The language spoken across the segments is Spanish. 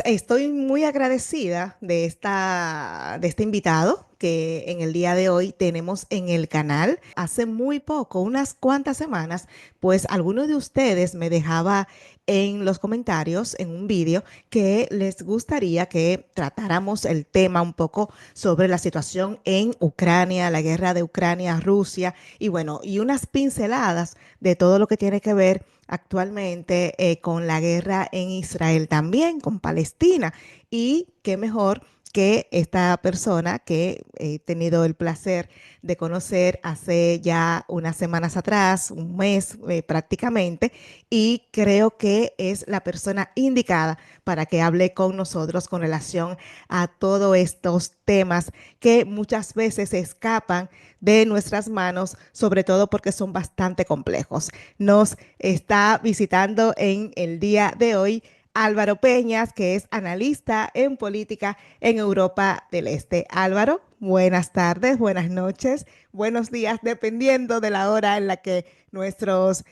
Estoy muy agradecida de este invitado que en el día de hoy tenemos en el canal. Hace muy poco, unas cuantas semanas, pues alguno de ustedes me dejaba en los comentarios, en un vídeo, que les gustaría que tratáramos el tema un poco sobre la situación en Ucrania, la guerra de Ucrania-Rusia y bueno, y unas pinceladas de todo lo que tiene que ver actualmente con la guerra en Israel también, con Palestina. Y qué mejor que esta persona que he tenido el placer de conocer hace ya unas semanas atrás, un mes prácticamente, y creo que es la persona indicada para que hable con nosotros con relación a todos estos temas que muchas veces se escapan de nuestras manos, sobre todo porque son bastante complejos. Nos está visitando en el día de hoy Álvaro Peñas, que es analista en política en Europa del Este. Álvaro, buenas tardes, buenas noches, buenos días, dependiendo de la hora en la que nuestros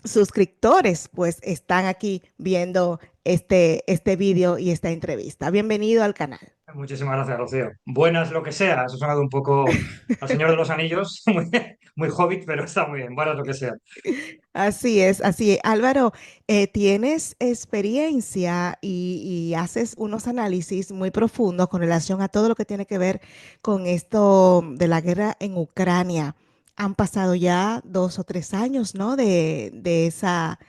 suscriptores pues están aquí viendo este vídeo y esta entrevista. Bienvenido al canal. Muchísimas gracias, Rocío. Buenas lo que sea, eso ha sonado un poco al Señor de los Anillos, muy hobbit, pero está muy bien, buenas lo que sea. Así es, así es. Álvaro, tienes experiencia y haces unos análisis muy profundos con relación a todo lo que tiene que ver con esto de la guerra en Ucrania. Han pasado ya 2 o 3 años, ¿no? De esa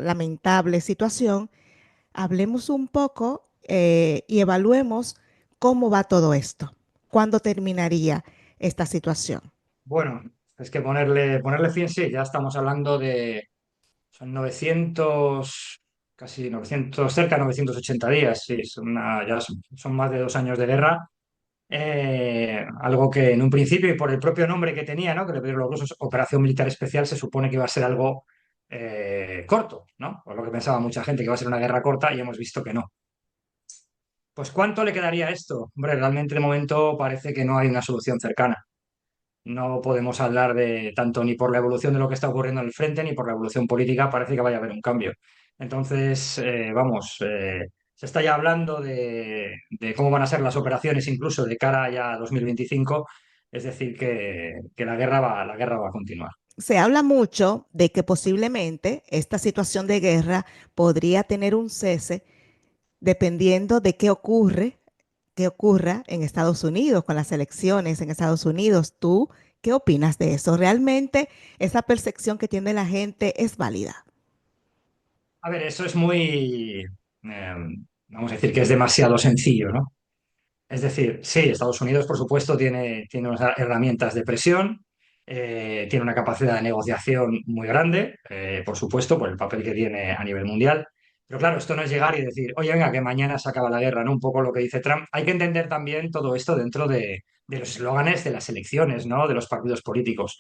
lamentable situación. Hablemos un poco y evaluemos cómo va todo esto. ¿Cuándo terminaría esta situación? Bueno, es que ponerle fin, sí, ya estamos hablando de, son 900, casi 900, cerca de 980 días, sí, son más de 2 años de guerra. Algo que en un principio, y por el propio nombre que tenía, ¿no? Que le pidieron los rusos, Operación Militar Especial, se supone que iba a ser algo corto, ¿no? Por lo que pensaba mucha gente, que iba a ser una guerra corta, y hemos visto que no. Pues ¿cuánto le quedaría a esto? Hombre, realmente de momento parece que no hay una solución cercana. No podemos hablar de tanto ni por la evolución de lo que está ocurriendo en el frente, ni por la evolución política, parece que vaya a haber un cambio. Entonces, se está ya hablando de cómo van a ser las operaciones incluso de cara ya a 2025, es decir, que la guerra va a continuar. Se habla mucho de que posiblemente esta situación de guerra podría tener un cese dependiendo de qué ocurra en Estados Unidos con las elecciones en Estados Unidos. ¿Tú qué opinas de eso? ¿Realmente esa percepción que tiene la gente es válida? A ver, eso es vamos a decir que es demasiado sencillo, ¿no? Es decir, sí, Estados Unidos, por supuesto, tiene unas herramientas de presión, tiene una capacidad de negociación muy grande, por supuesto, por el papel que tiene a nivel mundial. Pero claro, esto no es llegar y decir, oye, venga, que mañana se acaba la guerra, ¿no? Un poco lo que dice Trump. Hay que entender también todo esto dentro de los eslóganes de las elecciones, ¿no? De los partidos políticos.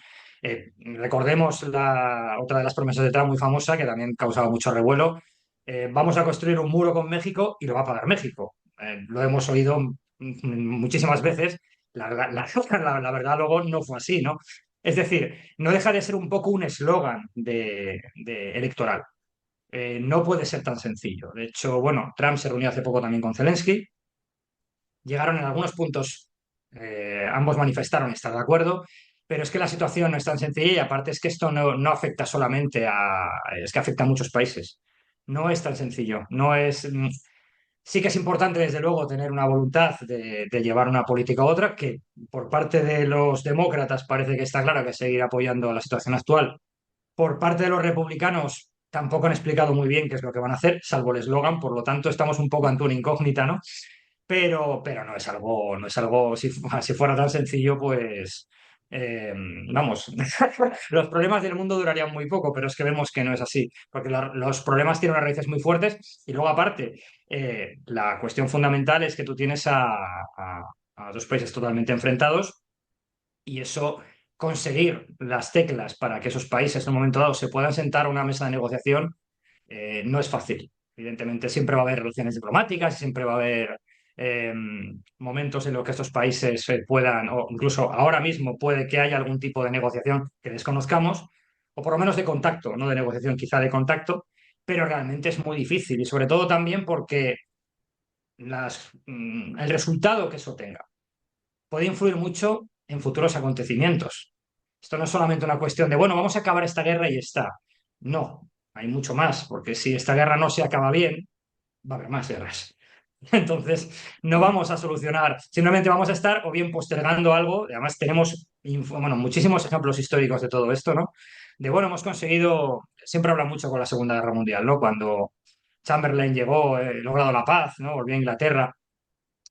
Recordemos otra de las promesas de Trump muy famosa, que también causaba mucho revuelo. Vamos a construir un muro con México y lo va a pagar México. Lo hemos oído muchísimas veces, la verdad luego no fue así, ¿no? Es decir, no deja de ser un poco un eslogan de electoral. No puede ser tan sencillo. De hecho, bueno, Trump se reunió hace poco también con Zelensky, llegaron en algunos puntos, ambos manifestaron estar de acuerdo, pero es que la situación no es tan sencilla y aparte es que esto no afecta solamente es que afecta a muchos países. No es tan sencillo, no es... Sí que es importante, desde luego, tener una voluntad de llevar una política a otra, que por parte de los demócratas parece que está claro que seguir apoyando a la situación actual. Por parte de los republicanos tampoco han explicado muy bien qué es lo que van a hacer, salvo el eslogan, por lo tanto estamos un poco ante una incógnita, ¿no? Pero no es algo, si fuera tan sencillo, pues eh, vamos, los problemas del mundo durarían muy poco, pero es que vemos que no es así, porque los problemas tienen unas raíces muy fuertes y luego aparte, la cuestión fundamental es que tú tienes a dos países totalmente enfrentados y eso, conseguir las teclas para que esos países en un momento dado se puedan sentar a una mesa de negociación, no es fácil. Evidentemente, siempre va a haber relaciones diplomáticas, siempre va a haber eh, momentos en los que estos países puedan, o incluso ahora mismo puede que haya algún tipo de negociación que desconozcamos, o por lo menos de contacto, no de negociación, quizá de contacto, pero realmente es muy difícil y sobre todo también porque el resultado que eso tenga puede influir mucho en futuros acontecimientos. Esto no es solamente una cuestión de, bueno, vamos a acabar esta guerra y está. No, hay mucho más, porque si esta guerra no se acaba bien, va a haber más guerras. Entonces, no vamos a solucionar, simplemente vamos a estar o bien postergando algo, y además tenemos bueno, muchísimos ejemplos históricos de todo esto, ¿no? De, bueno, hemos conseguido, siempre habla mucho con la Segunda Guerra Mundial, ¿no? Cuando Chamberlain llegó, logrado la paz, ¿no? Volvió a Inglaterra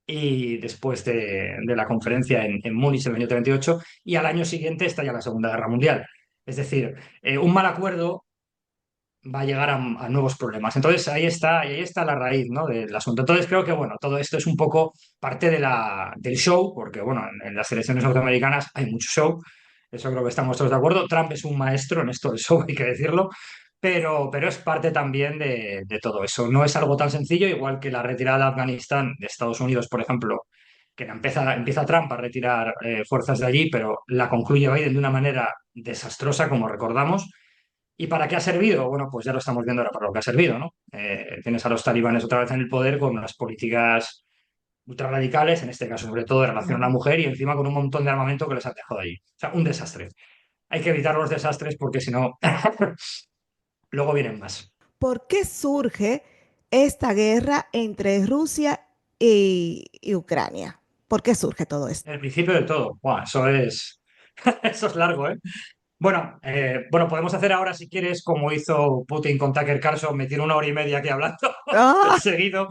y después de la conferencia en Múnich en el año 38 y al año siguiente estalla la Segunda Guerra Mundial. Es decir, un mal acuerdo va a llegar a nuevos problemas. Entonces ahí está la raíz, ¿no? Del asunto. Entonces creo que bueno, todo esto es un poco parte del show, porque bueno, en las elecciones norteamericanas hay mucho show. Eso creo que estamos todos de acuerdo. Trump es un maestro en esto del show, hay que decirlo, pero es parte también de todo eso. No es algo tan sencillo, igual que la retirada de Afganistán de Estados Unidos, por ejemplo, que empieza Trump a retirar fuerzas de allí, pero la concluye Biden de una manera desastrosa, como recordamos. ¿Y para qué ha servido? Bueno, pues ya lo estamos viendo ahora para lo que ha servido, ¿no? Tienes a los talibanes otra vez en el poder con unas políticas ultrarradicales, en este caso sobre todo de relación a la Claro. mujer y encima con un montón de armamento que les han dejado allí. O sea, un desastre. Hay que evitar los desastres porque si no, luego vienen más. ¿Por qué surge esta guerra entre Rusia y Ucrania? ¿Por qué surge todo esto? El principio de todo. Buah, eso es, eso es largo, ¿eh? Bueno, podemos hacer ahora, si quieres, como hizo Putin con Tucker Carlson, me tiene 1 hora y media aquí hablando ¡Ah! seguido.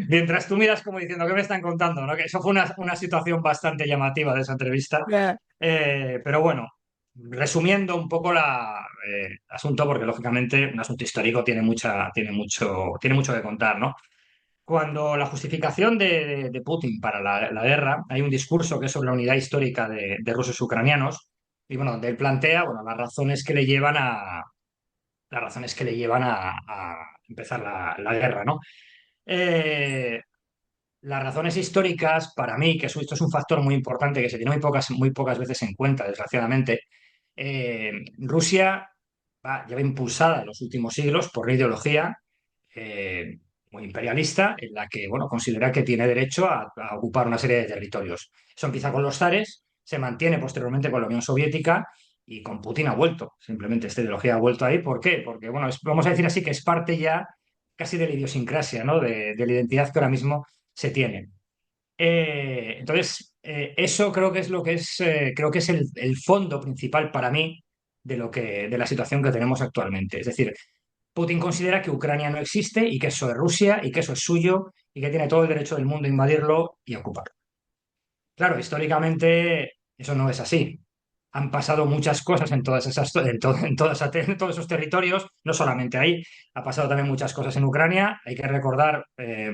Mientras tú miras como diciendo, ¿qué me están contando? ¿No? Que eso fue una situación bastante llamativa de esa entrevista. Ya. Pero bueno, resumiendo un poco el asunto, porque lógicamente un asunto histórico tiene mucho que contar, ¿no? Cuando la justificación de Putin para la guerra, hay un discurso que es sobre la unidad histórica de rusos y ucranianos, y bueno, donde él plantea, bueno, las razones que le llevan a empezar la guerra, ¿no? Eh, las razones históricas, para mí, que esto es un factor muy importante que se tiene muy pocas veces en cuenta, desgraciadamente, Rusia lleva impulsada en los últimos siglos por una ideología eh, muy imperialista en la que bueno, considera que tiene derecho a ocupar una serie de territorios. Eso empieza con los zares, se mantiene posteriormente con la Unión Soviética y con Putin ha vuelto. Simplemente esta ideología ha vuelto ahí. ¿Por qué? Porque bueno, vamos a decir así que es parte ya casi de la idiosincrasia, ¿no? De la identidad que ahora mismo se tiene. Entonces, eso creo que es creo que es el fondo principal para mí de la situación que tenemos actualmente. Es decir, Putin considera que Ucrania no existe y que eso es Rusia y que eso es suyo y que tiene todo el derecho del mundo a invadirlo y a ocuparlo. Claro, históricamente eso no es así. Han pasado muchas cosas en todas esas, en todos esos territorios, no solamente ahí, ha pasado también muchas cosas en Ucrania. Hay que recordar,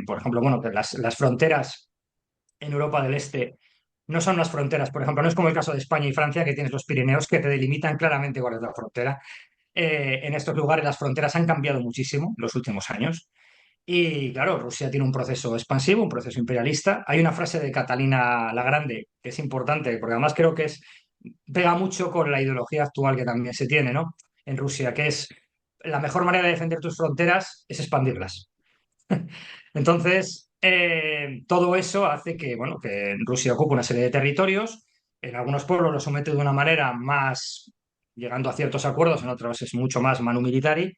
por ejemplo, bueno, que las fronteras en Europa del Este no son las fronteras, por ejemplo, no es como el caso de España y Francia, que tienes los Pirineos que te delimitan claramente cuál es la frontera. En estos lugares las fronteras han cambiado muchísimo en los últimos años. Y claro, Rusia tiene un proceso expansivo, un proceso imperialista. Hay una frase de Catalina la Grande que es importante, porque además creo que pega mucho con la ideología actual que también se tiene, ¿no? En Rusia, que es la mejor manera de defender tus fronteras es expandirlas. Entonces, todo eso hace que, bueno, que Rusia ocupe una serie de territorios. En algunos pueblos lo somete de una manera más, llegando a ciertos acuerdos, en otros es mucho más manu militari.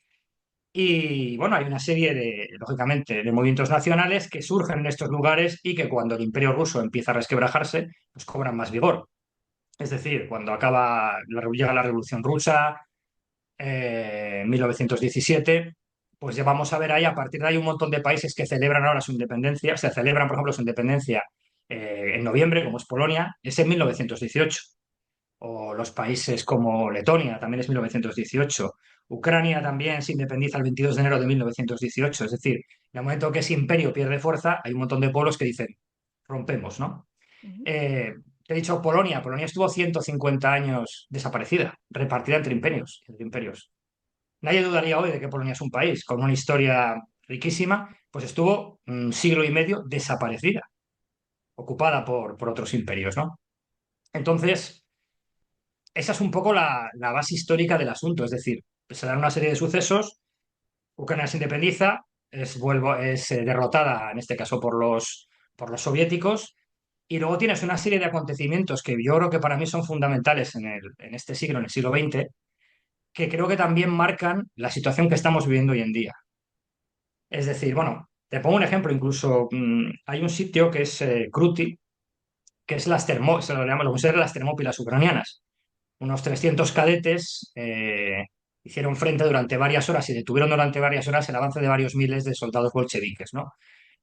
Y bueno, hay una serie lógicamente, de movimientos nacionales que surgen en estos lugares y que cuando el Imperio ruso empieza a resquebrajarse, pues cobran más vigor. Es decir, cuando llega la Revolución Rusa, 1917, pues ya vamos a ver ahí, a partir de ahí, un montón de países que celebran ahora su independencia. Se celebran, por ejemplo, su independencia en noviembre, como es Polonia, es en 1918. O los países como Letonia, también es 1918. Ucrania también se independiza el 22 de enero de 1918. Es decir, en el momento que ese imperio pierde fuerza, hay un montón de pueblos que dicen, rompemos, ¿no? Ujú. Eh, Te he dicho Polonia. Polonia estuvo 150 años desaparecida, repartida entre imperios. Entre imperios. Nadie dudaría hoy de que Polonia es un país con una historia riquísima, pues estuvo un siglo y medio desaparecida, ocupada por otros imperios, ¿no? Entonces, esa es un poco la base histórica del asunto, es decir, se dan una serie de sucesos, Ucrania se independiza, es derrotada, en este caso por los soviéticos, y luego tienes una serie de acontecimientos que yo creo que para mí son fundamentales en este siglo, en el siglo XX, que creo que también marcan la situación que estamos viviendo hoy en día. Es decir, bueno, te pongo un ejemplo, incluso hay un sitio que es Kruty, que es se lo llaman, lo consideran las Termópilas ucranianas. Unos 300 cadetes hicieron frente durante varias horas y detuvieron durante varias horas el avance de varios miles de soldados bolcheviques, ¿no?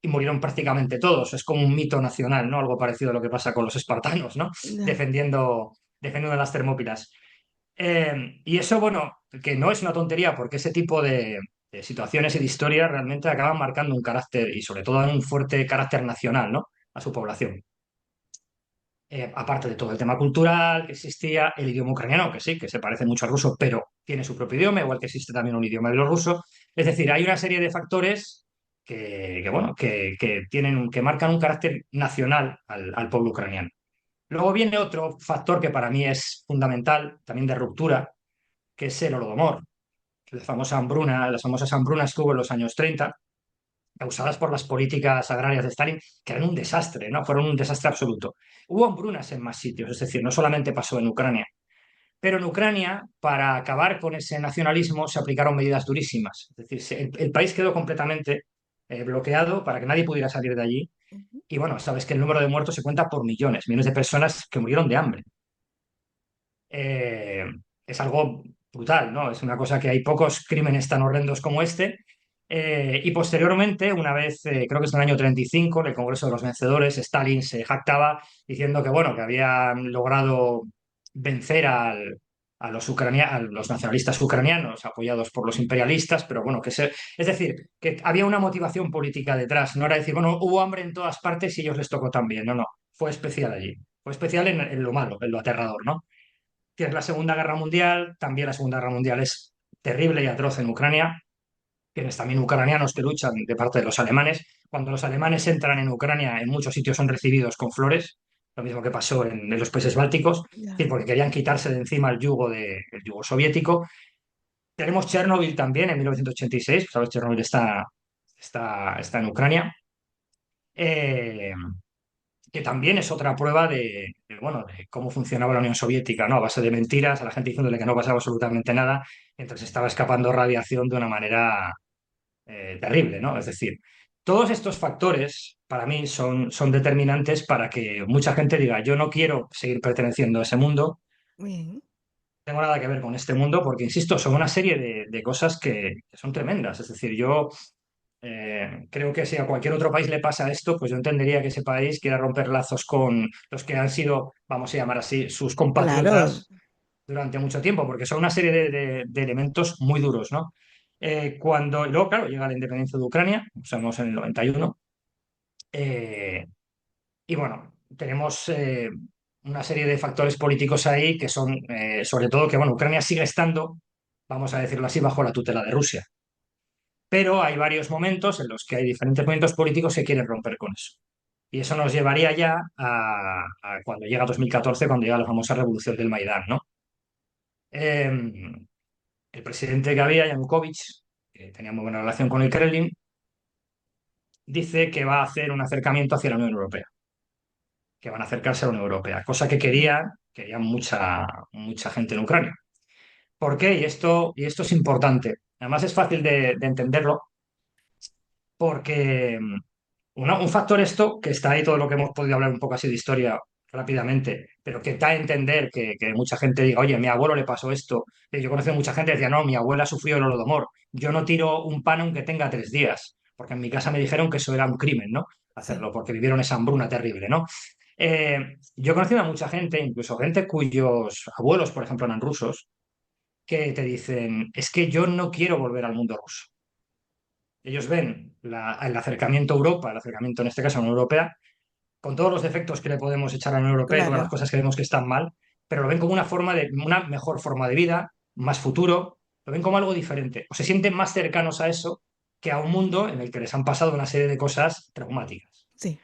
Y murieron prácticamente todos. Es como un mito nacional, ¿no? Algo parecido a lo que pasa con los espartanos, ¿no? Ya. Defendiendo las Termópilas. Y eso, bueno, que no es una tontería porque ese tipo de situaciones y de historias realmente acaban marcando un carácter y sobre todo un fuerte carácter nacional, ¿no? A su población. Aparte de todo el tema cultural que existía, el idioma ucraniano, que sí, que se parece mucho al ruso, pero tiene su propio idioma, igual que existe también un idioma bielorruso. Es decir, hay una serie de factores bueno, que marcan un carácter nacional al pueblo ucraniano. Luego viene otro factor que para mí es fundamental, también de ruptura, que es el Holodomor, la famosa hambruna, las famosas hambrunas que hubo en los años 30, causadas por las políticas agrarias de Stalin, que eran un desastre, ¿no? Fueron un desastre absoluto. Hubo hambrunas en más sitios, es decir, no solamente pasó en Ucrania, pero en Ucrania, para acabar con ese nacionalismo, se aplicaron medidas durísimas. Es decir, el país quedó completamente bloqueado para que nadie pudiera salir de allí. Ujú. Y bueno, sabes que el número de muertos se cuenta por millones, millones de personas que murieron de hambre. eh, es algo brutal, ¿no? Es una cosa que hay pocos crímenes tan horrendos como este. Y posteriormente, una vez, creo que es en el año 35, en el Congreso de los Vencedores, Stalin se jactaba diciendo que, bueno, que habían logrado vencer a los nacionalistas ucranianos apoyados por los imperialistas, pero bueno, es decir, que había una motivación política detrás, no era decir, bueno, hubo hambre en todas partes y a ellos les tocó también, no, no, fue especial allí, fue especial en lo malo, en lo aterrador, ¿no? Tienes la Segunda Guerra Mundial, también la Segunda Guerra Mundial es terrible y atroz en Ucrania. Tienes también ucranianos que luchan de parte de los alemanes. Cuando los alemanes entran en Ucrania, en muchos sitios son recibidos con flores, lo mismo que pasó en los países bálticos, es Ya. decir, porque querían quitarse de encima el yugo soviético. Tenemos Chernobyl también en 1986, sabes, Chernobyl está en Ucrania. Eh, que también es otra prueba bueno, de cómo funcionaba la Unión Soviética, ¿no? A base de mentiras, a la gente diciéndole que no pasaba absolutamente nada, mientras estaba escapando radiación de una manera terrible, ¿no? Es decir, todos estos factores para mí son determinantes para que mucha gente diga, yo no quiero seguir perteneciendo a ese mundo, Bien. no tengo nada que ver con este mundo, porque, insisto, son una serie de cosas que son tremendas. Es decir, yo creo que si a cualquier otro país le pasa esto, pues yo entendería que ese país quiera romper lazos con los que han sido, vamos a llamar así, sus Claro. compatriotas durante mucho tiempo, porque son una serie de elementos muy duros, ¿no? Y luego, claro, llega la independencia de Ucrania, estamos en el 91, eh, y bueno, tenemos una serie de factores políticos ahí que son, sobre todo, que bueno, Ucrania sigue estando, vamos a decirlo así, bajo la tutela de Rusia. Pero hay varios momentos en los que hay diferentes movimientos políticos que quieren romper con eso. Y eso nos llevaría ya a cuando llega 2014, cuando llega la famosa revolución del Maidán, ¿no? Eh, el presidente que había, Yanukovych, que tenía muy buena relación con el Kremlin, dice que va a hacer un acercamiento hacia la Unión Europea, que van a acercarse a la Unión Europea, cosa que quería mucha gente en Ucrania. ¿Por qué? Y esto es importante. Además es fácil de entenderlo porque un factor esto, que está ahí todo lo que hemos podido hablar un poco así de historia rápidamente, pero que da a entender que mucha gente diga, oye, a mi abuelo le pasó esto. Yo conocí a mucha gente que decía, no, mi abuela sufrió el Holodomor. Yo no tiro un pan aunque tenga 3 días, porque en mi casa me dijeron que eso era un crimen, ¿no? Sí. Hacerlo, porque vivieron esa hambruna terrible, ¿no? Yo he conocido a mucha gente, incluso gente cuyos abuelos, por ejemplo, eran rusos, que te dicen, es que yo no quiero volver al mundo ruso. Ellos ven el acercamiento a Europa, el acercamiento en este caso a la Unión Europea, con todos los defectos que le podemos echar a la Unión Europea y todas las Claro. cosas que vemos que están mal, pero lo ven como una mejor forma de vida, más futuro, lo ven como algo diferente, o se sienten más cercanos a eso que a un mundo en el que les han pasado una serie de cosas traumáticas. Sí.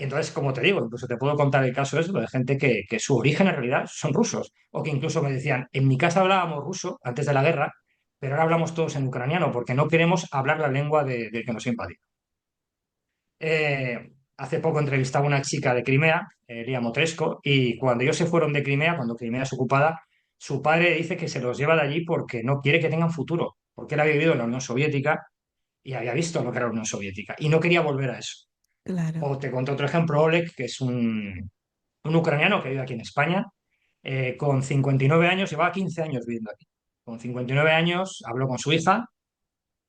Entonces, como te digo, incluso te puedo contar el caso de gente que su origen en realidad son rusos, o que incluso me decían, en mi casa hablábamos ruso antes de la guerra, pero ahora hablamos todos en ucraniano porque no queremos hablar la lengua de que nos invadió. Hace poco entrevistaba a una chica de Crimea, Lía Motresco, y cuando ellos se fueron de Crimea, cuando Crimea es ocupada, su padre dice que se los lleva de allí porque no quiere que tengan futuro, porque él había vivido en la Unión Soviética y había visto lo que era la Unión Soviética y no quería volver a eso. Claro, O te cuento otro ejemplo, Oleg, que es un ucraniano que vive aquí en España, con 59 años, llevaba 15 años viviendo aquí. Con 59 años habló con su hija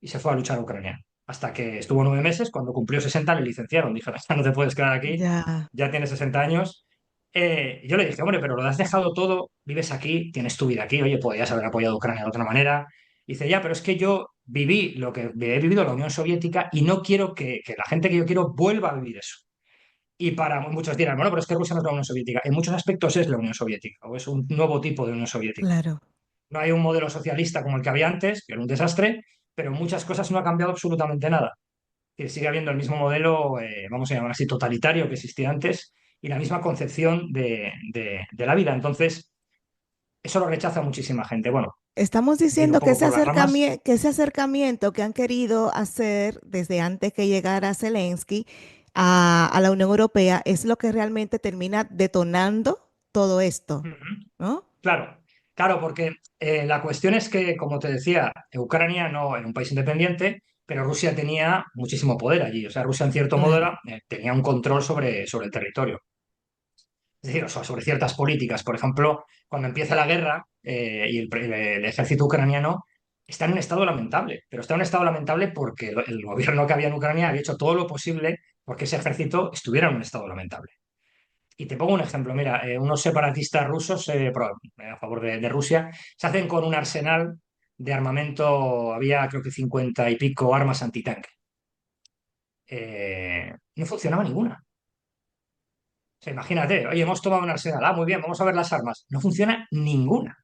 y se fue a luchar a Ucrania. Hasta que estuvo 9 meses, cuando cumplió 60 le licenciaron. Dijeron, ya no te puedes quedar aquí, ya, ya tienes 60 años. Yo le dije, hombre, pero lo has dejado todo, vives aquí, tienes tu vida aquí, oye, podrías haber apoyado a Ucrania de otra manera. Dice, ya, pero es que yo viví lo que he vivido en la Unión Soviética y no quiero que la gente que yo quiero vuelva a vivir eso. Y para muchos dirán, bueno, pero es que Rusia no es la Unión Soviética. En muchos aspectos es la Unión Soviética, o es un nuevo tipo de Unión Soviética. claro. No hay un modelo socialista como el que había antes, que era un desastre, pero en muchas cosas no ha cambiado absolutamente nada. Que sigue habiendo el mismo modelo, vamos a llamar así, totalitario que existía antes y la misma concepción de la vida. Entonces, eso lo rechaza muchísima gente. Bueno, Estamos me he ido un diciendo poco por las ramas. que ese acercamiento que han querido hacer desde antes que llegara Zelensky a la Unión Europea es lo que realmente termina detonando todo esto, Ujú. ¿no? Claro, claro, porque la cuestión es que, como te decía, Ucrania no era un país independiente, pero Rusia tenía muchísimo poder allí. O sea, Rusia en cierto modo Claro. tenía un control sobre el territorio. Es decir, o sea, sobre ciertas políticas. Por ejemplo, cuando empieza la guerra y el ejército ucraniano está en un estado lamentable, pero está en un estado lamentable porque el gobierno que había en Ucrania había hecho todo lo posible porque ese ejército estuviera en un estado lamentable. Y te pongo un ejemplo, mira, unos separatistas rusos a favor de Rusia se hacen con un arsenal de armamento, había creo que 50 y pico armas antitanque. No funcionaba ninguna. O sea, imagínate, oye, hemos tomado un arsenal, muy bien, vamos a ver las armas. No funciona ninguna.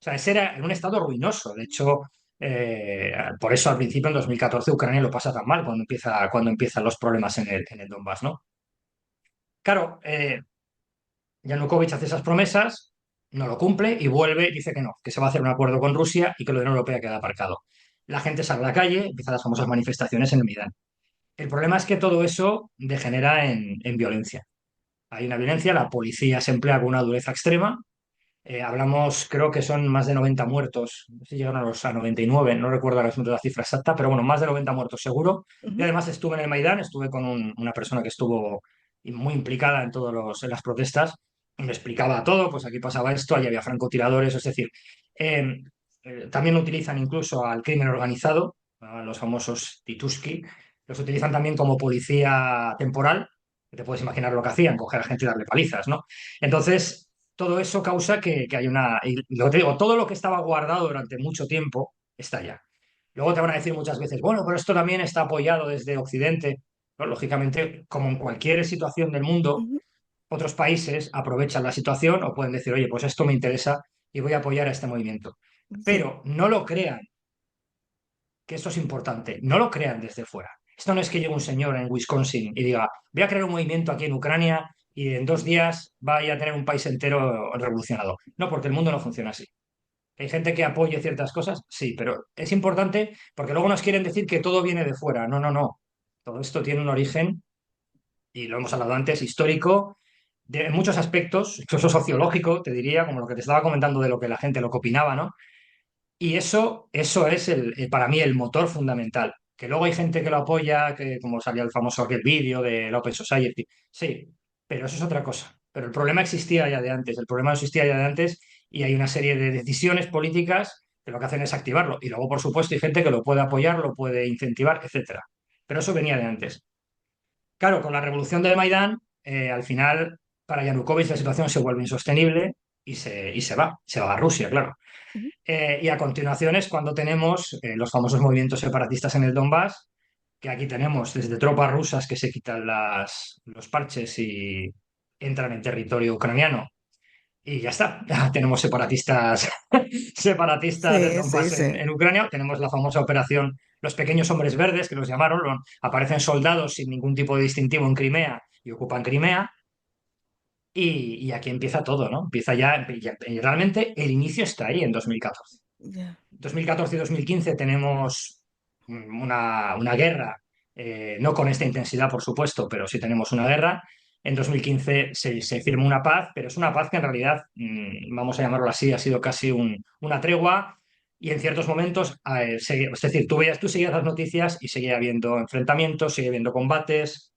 O sea, ese era en un estado ruinoso. De hecho, por eso al principio, en 2014, Ucrania lo pasa tan mal cuando empiezan los problemas en el Donbass, ¿no? Claro, Yanukovych hace esas promesas, no lo cumple y vuelve, dice que no, que se va a hacer un acuerdo con Rusia y que lo de la Unión Europea queda aparcado. La gente sale a la calle, empiezan las famosas manifestaciones en el Maidán. El problema es que todo eso degenera en violencia. Hay una violencia, la policía se emplea con una dureza extrema. Hablamos, creo que son más de 90 muertos, no sé si llegan a 99, no recuerdo ahora mismo la cifra exacta, pero bueno, más de 90 muertos seguro. Y Ujú. además estuve en el Maidán, estuve con una persona que estuvo muy implicada en las protestas, y me explicaba todo, pues aquí pasaba esto, allí había francotiradores, es decir, eh, también utilizan incluso al crimen organizado, a los famosos Titushky, los utilizan también como policía temporal, que te puedes imaginar lo que hacían, coger a gente y darle palizas, ¿no? Entonces, todo eso causa que hay una... Y lo que te digo, todo lo que estaba guardado durante mucho tiempo está ya. Luego te van a decir muchas veces, bueno, pero esto también está apoyado desde Occidente. ¿No? Lógicamente, como en cualquier situación del mundo, Ujú. otros países aprovechan la situación o pueden decir, oye, pues esto me interesa y voy a apoyar a este movimiento. Sí. Pero no lo crean, que esto es importante, no lo crean desde fuera. Esto no es que llegue un señor en Wisconsin y diga, voy a crear un movimiento aquí en Ucrania y en 2 días vaya a tener un país entero revolucionado. No, porque el mundo no funciona así. ¿Hay gente que apoye ciertas cosas? Sí, pero es importante porque luego nos quieren decir que todo viene de fuera. No, no, no. Todo esto tiene un origen, y lo hemos hablado antes, histórico, en muchos aspectos, incluso sociológico, te diría, como lo que te estaba comentando de lo que la gente, lo que opinaba, ¿no? Y eso es para mí el motor fundamental. Que luego hay gente que lo apoya, que como salía el famoso aquel vídeo de la Open Society. Sí, pero eso es otra cosa. Pero el problema existía ya de antes, el problema existía ya de antes y hay una serie de decisiones políticas que lo que hacen es activarlo. Y luego, por supuesto, hay gente que lo puede apoyar, lo puede incentivar, etcétera. Pero eso venía de antes. Claro, con la revolución del Maidán, al final, para Yanukovych la situación se vuelve insostenible y se va a Rusia, claro. Ujú. Y a continuación es cuando tenemos los famosos movimientos separatistas en el Donbass, que aquí tenemos desde tropas rusas que se quitan los parches y entran en territorio ucraniano. Y ya está, ya tenemos separatistas, separatistas del Sí, sí, Donbass en, sí. en Ucrania. Tenemos la famosa operación Los Pequeños Hombres Verdes, que los llamaron. Aparecen soldados sin ningún tipo de distintivo en Crimea y ocupan Crimea. Y aquí empieza todo, ¿no? Empieza ya, y realmente el inicio está ahí en 2014. Ya. 2014 y 2015 tenemos una guerra, no con esta intensidad, por supuesto, pero sí tenemos una guerra. En 2015 se firmó una paz, pero es una paz que en realidad, vamos a llamarlo así, ha sido casi una tregua y en ciertos momentos, es decir, tú seguías las noticias y seguía habiendo enfrentamientos, seguía habiendo combates,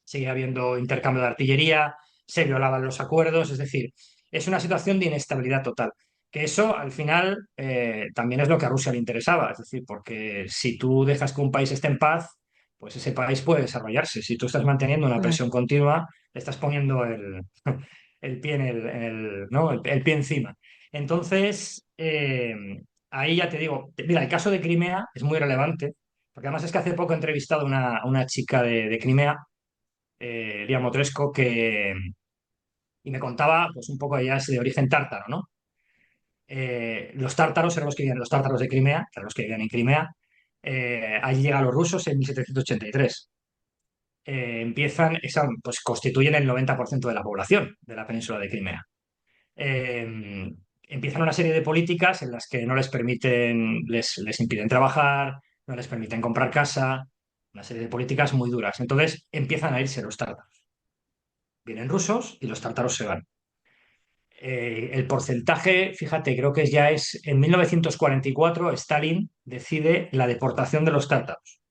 sigue habiendo intercambio de artillería, se violaban los acuerdos, es decir, es una situación de inestabilidad total. Que eso al final también es lo que a Rusia le interesaba, es decir, porque si tú dejas que un país esté en paz, pues ese país puede desarrollarse. Si tú estás manteniendo una Claro. presión continua, le estás poniendo el pie ¿no? El pie encima. Entonces, ahí ya te digo, mira, el caso de Crimea es muy relevante, porque además es que hace poco he entrevistado a una chica de Crimea, Lía Motresco, y me contaba pues un poco, ella es de origen tártaro, ¿no? Los tártaros eran los que vivían, los tártaros de Crimea, que eran los que vivían en Crimea. Allí llegan los rusos en 1783. Pues constituyen el 90% de la población de la península de Crimea. Eh, Empiezan una serie de políticas en las que no les permiten, les impiden trabajar, no les permiten comprar casa, una serie de políticas muy duras. Entonces empiezan a irse los tártaros. Vienen rusos y los tártaros se van. El porcentaje, fíjate, creo que ya es en 1944 Stalin decide la deportación de los tártaros.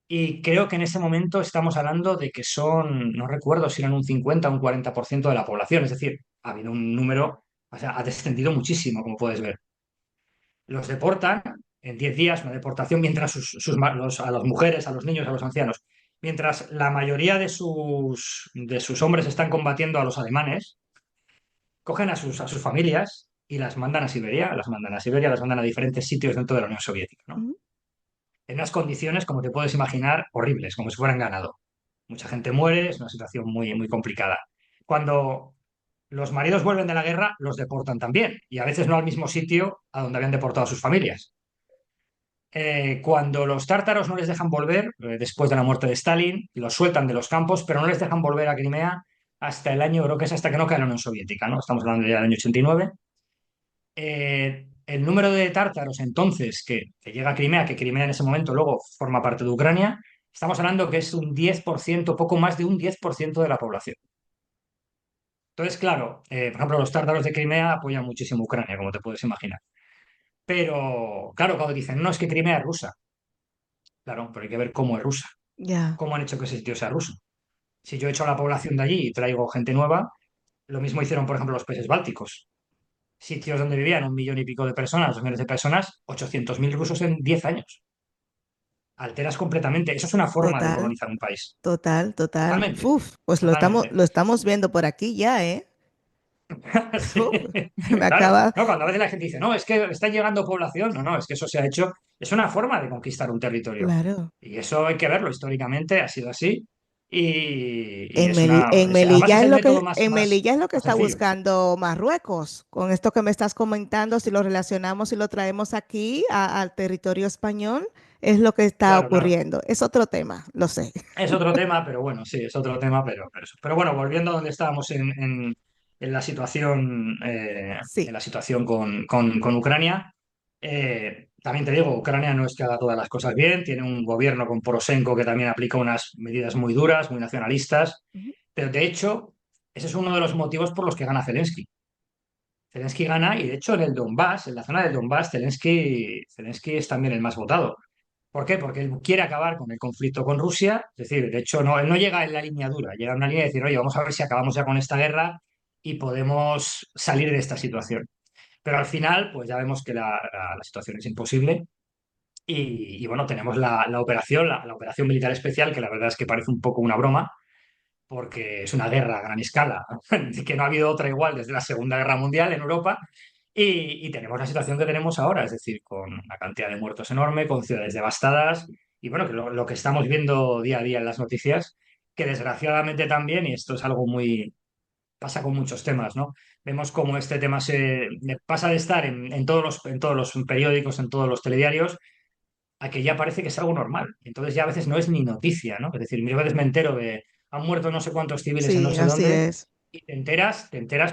Y creo que en ese momento estamos hablando de que son, no recuerdo si eran un 50 o un 40% de la población, es decir, ha habido un número, o sea, ha descendido muchísimo, como puedes ver. Los deportan en 10 días, una deportación, mientras a las mujeres, a los niños, a los ancianos, mientras la mayoría de sus hombres están combatiendo a los alemanes, cogen a sus familias y las mandan a Siberia, las mandan a diferentes sitios dentro de la Unión Soviética, ¿no? Ujú. En unas condiciones, como te puedes imaginar, horribles, como si fueran ganado. Mucha gente muere, es una situación muy, muy complicada. Cuando los maridos vuelven de la guerra, los deportan también, y a veces no al mismo sitio a donde habían deportado a sus familias. Cuando los tártaros no les dejan volver, después de la muerte de Stalin, los sueltan de los campos, pero no les dejan volver a Crimea hasta el año, creo que es hasta que no cae la Unión Soviética, ¿no? Estamos hablando ya del año 89. El número de tártaros entonces que llega a Crimea, que Crimea en ese momento luego forma parte de Ucrania, estamos hablando que es un 10%, poco más de un 10% de la población. Entonces, claro, por ejemplo, los tártaros de Crimea apoyan muchísimo a Ucrania, como te puedes imaginar. Pero, claro, cuando dicen, no, es que Crimea es rusa, claro, pero hay que ver cómo es rusa, Ya. cómo han hecho que ese sitio sea ruso. Si yo echo a la población de allí y traigo gente nueva, lo mismo hicieron, por ejemplo, los países bálticos. Sitios donde vivían un millón y pico de personas, 2 millones de personas, 800.000 rusos en 10 años. Alteras completamente. Eso es una forma de Total, colonizar un país. total, total. Totalmente, Uf, pues totalmente. lo estamos viendo por aquí ya, ¿eh? Sí. Uf, me Claro, acaba, no, cuando a veces la gente dice, no, es que está llegando población, no, no, es que eso se ha hecho, es una forma de conquistar un territorio. claro. Y eso hay que verlo históricamente, ha sido así. Y es una, En además Melilla es es el lo método que, en Melilla es lo que más está sencillo. buscando Marruecos. Con esto que me estás comentando, si lo relacionamos y lo traemos aquí al territorio español, es lo que está Claro, claro. ocurriendo. Es otro tema, lo sé. Es otro tema, pero bueno, sí, es otro tema, pero bueno, volviendo a donde estábamos en Sí. la situación con Ucrania, también te digo, Ucrania no es que haga todas las cosas bien, tiene un gobierno con Poroshenko que también aplica unas medidas muy duras, muy nacionalistas, Ujú. pero de hecho, ese es uno de los motivos por los que gana Zelensky. Zelensky gana y de hecho en el Donbass, en la zona del Donbass, Zelensky es también el más votado. ¿Por qué? Porque él quiere acabar con el conflicto con Rusia, es decir, de hecho él no llega en la línea dura, llega en una línea de decir, oye, vamos a ver si acabamos ya con esta guerra y podemos salir de esta situación. Pero al final, pues ya vemos que la situación es imposible y bueno, tenemos la operación militar especial, que la verdad es que parece un poco una broma, porque es una guerra a gran escala, que no ha habido otra igual desde la Segunda Guerra Mundial en Europa, y tenemos la situación que tenemos ahora, es decir, con una cantidad de muertos enorme, con ciudades devastadas, y bueno, que lo que estamos viendo día a día en las noticias, que desgraciadamente también, y esto es algo muy, pasa con muchos temas, ¿no? Vemos cómo este tema pasa de estar en todos los periódicos, en todos los telediarios, a que ya parece que es algo normal. Entonces ya a veces no es ni noticia, ¿no? Es decir, muchas veces me entero de han muerto no sé cuántos civiles en no Sí, sé así dónde es. Y te enteras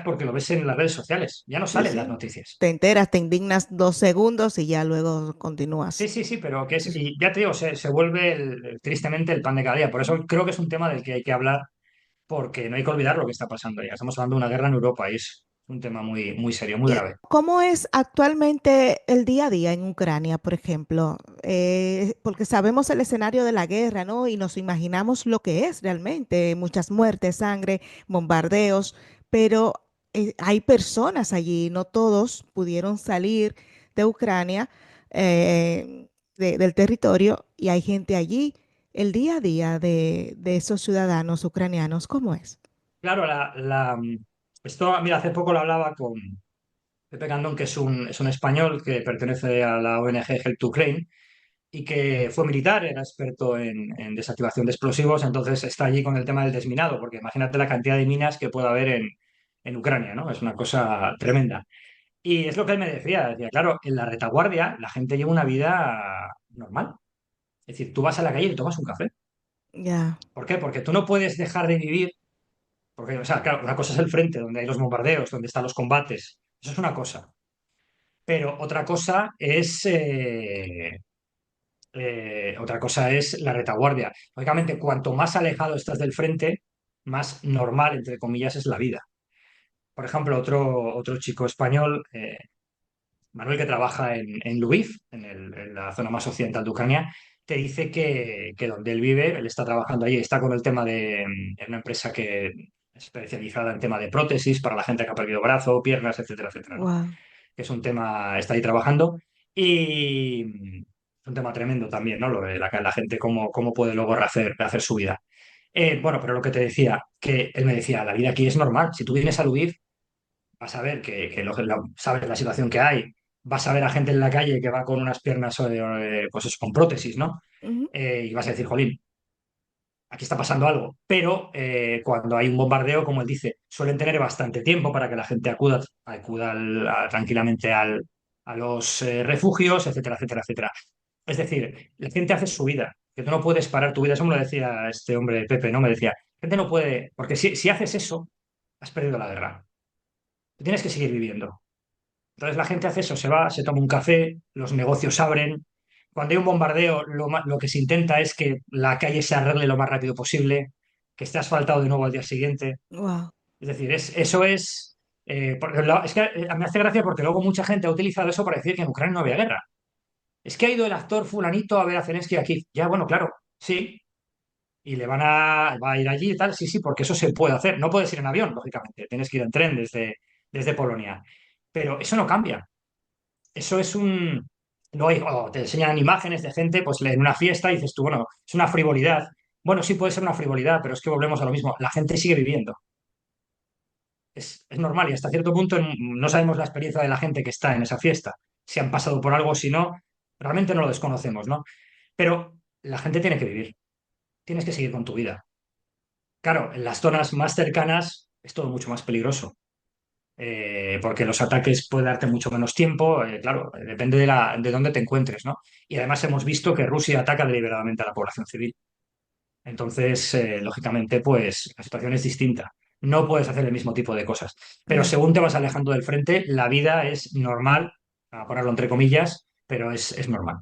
porque lo ves en las redes sociales, ya no Sí, salen las sí. noticias. Te enteras, te indignas 2 segundos y ya luego Sí, continúas. sí, sí, pero que es, Sí, sí. y ya te digo, se vuelve tristemente el pan de cada día. Por eso creo que es un tema del que hay que hablar, porque no hay que olvidar lo que está pasando ya. Estamos hablando de una guerra en Europa y es un tema muy, muy serio, muy grave. ¿Cómo es actualmente el día a día en Ucrania, por ejemplo? Porque sabemos el escenario de la guerra, ¿no? Y nos imaginamos lo que es realmente, muchas muertes, sangre, bombardeos, pero hay personas allí, no todos pudieron salir de Ucrania, del territorio, y hay gente allí. El día a día de esos ciudadanos ucranianos, ¿cómo es? Claro, esto, mira, hace poco lo hablaba con Pepe Candón, que es un español que pertenece a la ONG Help to Ukraine y que fue militar, era experto en desactivación de explosivos, entonces está allí con el tema del desminado, porque imagínate la cantidad de minas que puede haber en Ucrania, ¿no? Es una cosa tremenda. Y es lo que él me decía, claro, en la retaguardia la gente lleva una vida normal. Es decir, tú vas a la calle y tomas un café. Ya, ¿Por qué? Porque tú no puedes dejar de vivir, porque, o sea, claro, una cosa es el frente, donde hay los bombardeos, donde están los combates, eso es una cosa. Pero otra cosa es la retaguardia. Lógicamente, cuanto más alejado estás del frente, más normal, entre comillas, es la vida. Por ejemplo, otro chico español, Manuel, que trabaja en Lviv, en la zona más occidental de Ucrania, te dice que donde él vive, él está trabajando allí, está con el tema en una empresa que es especializada en tema de prótesis para la gente que ha perdido brazo, piernas, etcétera, etcétera, ¿no? wow. Que es un tema, está ahí trabajando y es un tema tremendo también, ¿no? Lo de la gente, cómo puede luego rehacer su vida. Bueno, pero lo que te decía, que él me decía, la vida aquí es normal. Si tú vienes a Lviv, vas a ver sabes la situación que hay, vas a ver a gente en la calle que va con unas piernas, pues eso, con prótesis, ¿no? Ujú. Y vas a decir, jolín, aquí está pasando algo. Pero cuando hay un bombardeo, como él dice, suelen tener bastante tiempo para que la gente acuda tranquilamente a los refugios, etcétera, etcétera, etcétera. Es decir, la gente hace su vida, que tú no puedes parar tu vida. Eso me lo decía este hombre, Pepe, ¿no? Me decía, la gente no puede, porque si haces eso, has perdido la guerra. Tú tienes que seguir viviendo. Entonces la gente hace eso, se va, se toma un café, los negocios abren. Cuando hay un bombardeo, lo que se intenta es que la calle se arregle lo más rápido posible, que esté asfaltado de nuevo al día siguiente. Wow. Es decir, eso es... es que me hace gracia porque luego mucha gente ha utilizado eso para decir que en Ucrania no había guerra. Es que ha ido el actor fulanito a ver a Zelensky aquí. Ya, bueno, claro, sí. Y va a ir allí y tal, sí, sí, porque eso se puede hacer. No puedes ir en avión, lógicamente. Tienes que ir en tren desde Polonia. Pero eso no cambia. Eso es un... No hay, o te enseñan imágenes de gente pues en una fiesta y dices tú, bueno, es una frivolidad. Bueno, sí puede ser una frivolidad, pero es que volvemos a lo mismo. La gente sigue viviendo. Es normal y hasta cierto punto no sabemos la experiencia de la gente que está en esa fiesta. Si han pasado por algo, si no, realmente no lo desconocemos, ¿no? Pero la gente tiene que vivir. Tienes que seguir con tu vida. Claro, en las zonas más cercanas es todo mucho más peligroso. Porque los ataques pueden darte mucho menos tiempo, claro, depende de dónde te encuentres, ¿no? Y además hemos visto que Rusia ataca deliberadamente a la población civil. Entonces, lógicamente, pues la situación es distinta. No puedes hacer el mismo tipo de cosas. Pero Ya. según te vas alejando del frente, la vida es normal, a ponerlo entre comillas, pero es normal.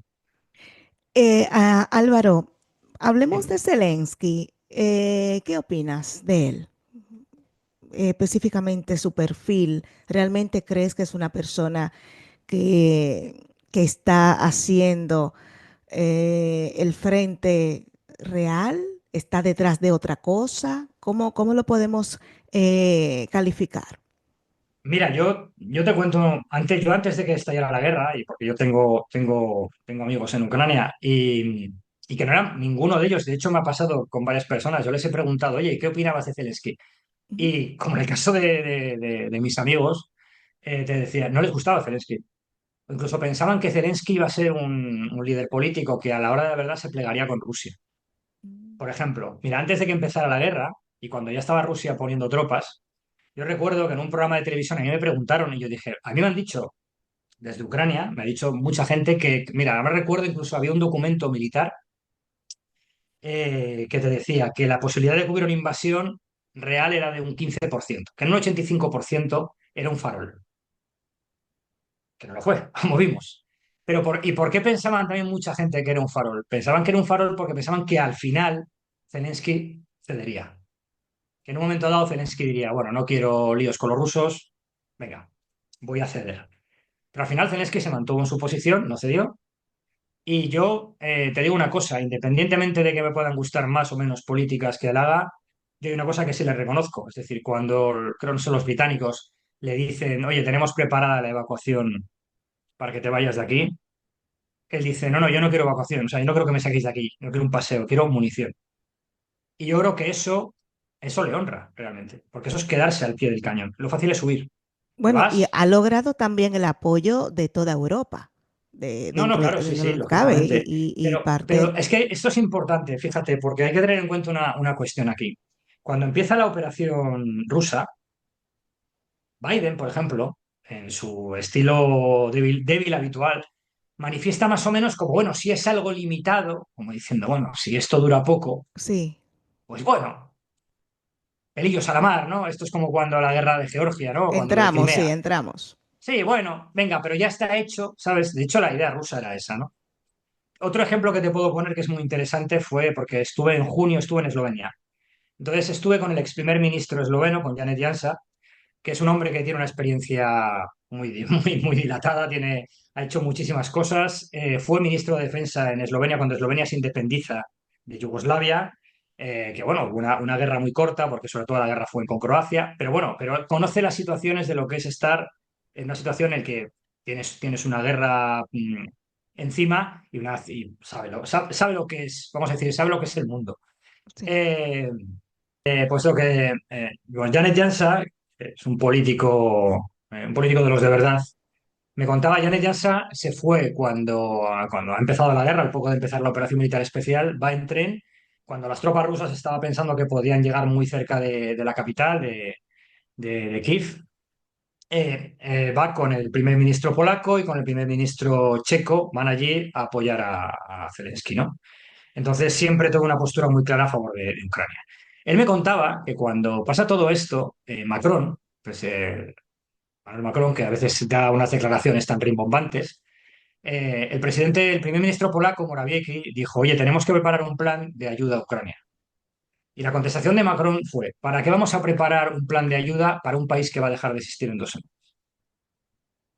Álvaro, hablemos Sí. de Zelensky. ¿Qué opinas de él? Específicamente su perfil. ¿Realmente crees que es una persona que está haciendo el frente real? ¿Está detrás de otra cosa? ¿Cómo lo podemos calificar? Mira, yo te cuento, yo antes de que estallara la guerra, y porque yo tengo amigos en Ucrania, y que no eran ninguno de ellos, de hecho me ha pasado con varias personas, yo les he preguntado, oye, ¿qué opinabas de Zelensky? Ujú. Y como en el caso de mis amigos, te decía, no les gustaba Zelensky. O incluso pensaban que Zelensky iba a ser un líder político que a la hora de la verdad se plegaría con Rusia. Por ejemplo, mira, antes de que empezara la guerra, y cuando ya estaba Rusia poniendo tropas, yo recuerdo que en un programa de televisión a mí me preguntaron y yo dije, a mí me han dicho desde Ucrania, me ha dicho mucha gente mira, ahora recuerdo incluso había un documento militar que te decía que la posibilidad de que hubiera una invasión real era de un 15%, que en un 85% era un farol, que no lo fue, como vimos. ¿Y por qué pensaban también mucha gente que era un farol? Pensaban que era un farol porque pensaban que al final Zelensky cedería. Que en un momento dado Zelensky diría, bueno, no quiero líos con los rusos, venga, voy a ceder. Pero al final Zelensky se mantuvo en su posición, no cedió. Y yo te digo una cosa, independientemente de que me puedan gustar más o menos políticas que él haga, yo hay una cosa que sí le reconozco. Es decir, cuando creo que son los británicos le dicen, oye, tenemos preparada la evacuación para que te vayas de aquí, él dice, no, no, yo no quiero evacuación, o sea, yo no creo que me saquéis de aquí, no quiero un paseo, quiero munición. Y yo creo que eso le honra realmente, porque eso es quedarse al pie del cañón. Lo fácil es huir. Te Bueno, y vas. ha logrado también el apoyo de toda Europa, No, no, claro, sí, dentro sí, de lo que cabe, lógicamente. y Pero parte, es que esto es importante, fíjate, porque hay que tener en cuenta una cuestión aquí. Cuando empieza la operación rusa, Biden, por ejemplo, en su estilo débil habitual, manifiesta más o menos como, bueno, si es algo limitado, como diciendo, bueno, si esto dura poco, sí, pues bueno, pelillos a la mar, ¿no? Esto es como cuando la guerra de Georgia, ¿no? Cuando lo de entramos, sí, Crimea. entramos. Sí, bueno, venga, pero ya está hecho, ¿sabes? De hecho, la idea rusa era esa, ¿no? Otro ejemplo que te puedo poner que es muy interesante fue porque estuve en Eslovenia. Entonces estuve con el ex primer ministro esloveno, con Janez Janša, que es un hombre que tiene una experiencia muy dilatada, ha hecho muchísimas cosas. Fue ministro de Defensa en Eslovenia cuando Eslovenia se independiza de Yugoslavia, que bueno, hubo una guerra muy corta, porque sobre todo la guerra fue con Croacia, pero bueno, pero conoce las situaciones de lo que es estar en una situación en la que tienes una guerra encima y sabe lo que es, vamos a decir, sabe lo que es el mundo. Sí. Eh, pues lo que bueno, Janet Jansa es un político de los de verdad. Me contaba, Janet Jansa se fue cuando ha empezado la guerra, al poco de empezar la operación militar especial, va en tren, cuando las tropas rusas estaban pensando que podían llegar muy cerca de la capital, de Kiev. Va con el primer ministro polaco y con el primer ministro checo, van allí a apoyar a Zelensky, ¿no? Entonces siempre tengo una postura muy clara a favor de Ucrania. Él me contaba que cuando pasa todo esto, Macron, pues Emmanuel Macron, que a veces da unas declaraciones tan rimbombantes, el primer ministro polaco, Morawiecki, dijo, oye, tenemos que preparar un plan de ayuda a Ucrania. Y la contestación de Macron fue, ¿para qué vamos a preparar un plan de ayuda para un país que va a dejar de existir en 2 años?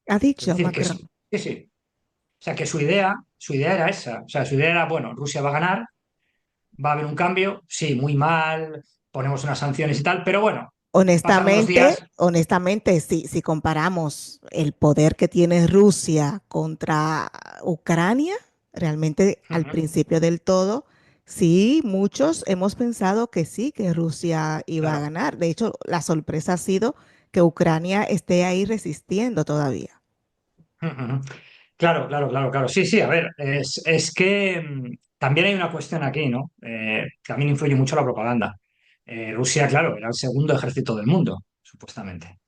Ha Es dicho decir, que Macron. sí, sí, sí. O sea, que su idea era esa. O sea, su idea era, bueno, Rusia va a ganar, va a haber un cambio, sí, muy mal, ponemos unas sanciones y tal, pero bueno, pasan unos días. Honestamente, si comparamos el poder que tiene Rusia contra Ucrania, realmente al Ujú, principio del todo, sí, muchos hemos pensado que sí, que Rusia iba a claro. ganar. De hecho, la sorpresa ha sido que Ucrania esté ahí resistiendo todavía. Ujú. Claro, claro, claro, claro. Sí, sí, a ver, es que también hay una cuestión aquí, ¿no? También influye mucho la propaganda. Rusia, claro, era el segundo ejército del mundo, supuestamente.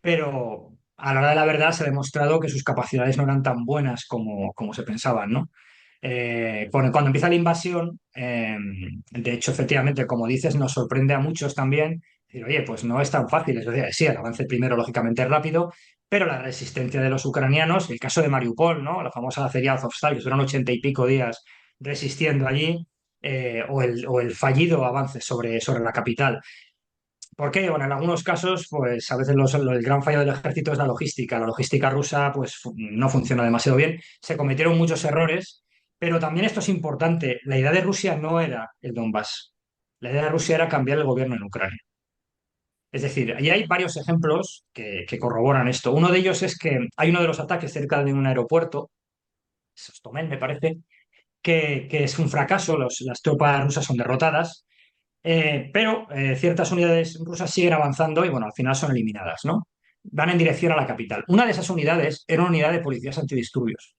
Pero a la hora de la verdad se ha demostrado que sus capacidades no eran tan buenas como se pensaban, ¿no? Cuando empieza la invasión, de hecho, efectivamente, como dices, nos sorprende a muchos también. Decir, oye, pues no es tan fácil. Es decir, sí, el avance primero, lógicamente, es rápido, pero la resistencia de los ucranianos, el caso de Mariupol, ¿no? La famosa Feria Azovstal, que fueron 80 y pico días resistiendo allí, o el fallido avance sobre la capital. ¿Por qué? Bueno, en algunos casos, pues a veces el gran fallo del ejército es la logística. La logística rusa, pues no funciona demasiado bien. Se cometieron muchos errores, pero también esto es importante. La idea de Rusia no era el Donbass. La idea de Rusia era cambiar el gobierno en Ucrania. Es decir, y hay varios ejemplos que corroboran esto. Uno de ellos es que hay uno de los ataques cerca de un aeropuerto, Sostomel me parece, que es un fracaso. Las tropas rusas son derrotadas. Pero ciertas unidades rusas siguen avanzando y bueno, al final son eliminadas, ¿no? Van en dirección a la capital. Una de esas unidades era una unidad de policías antidisturbios.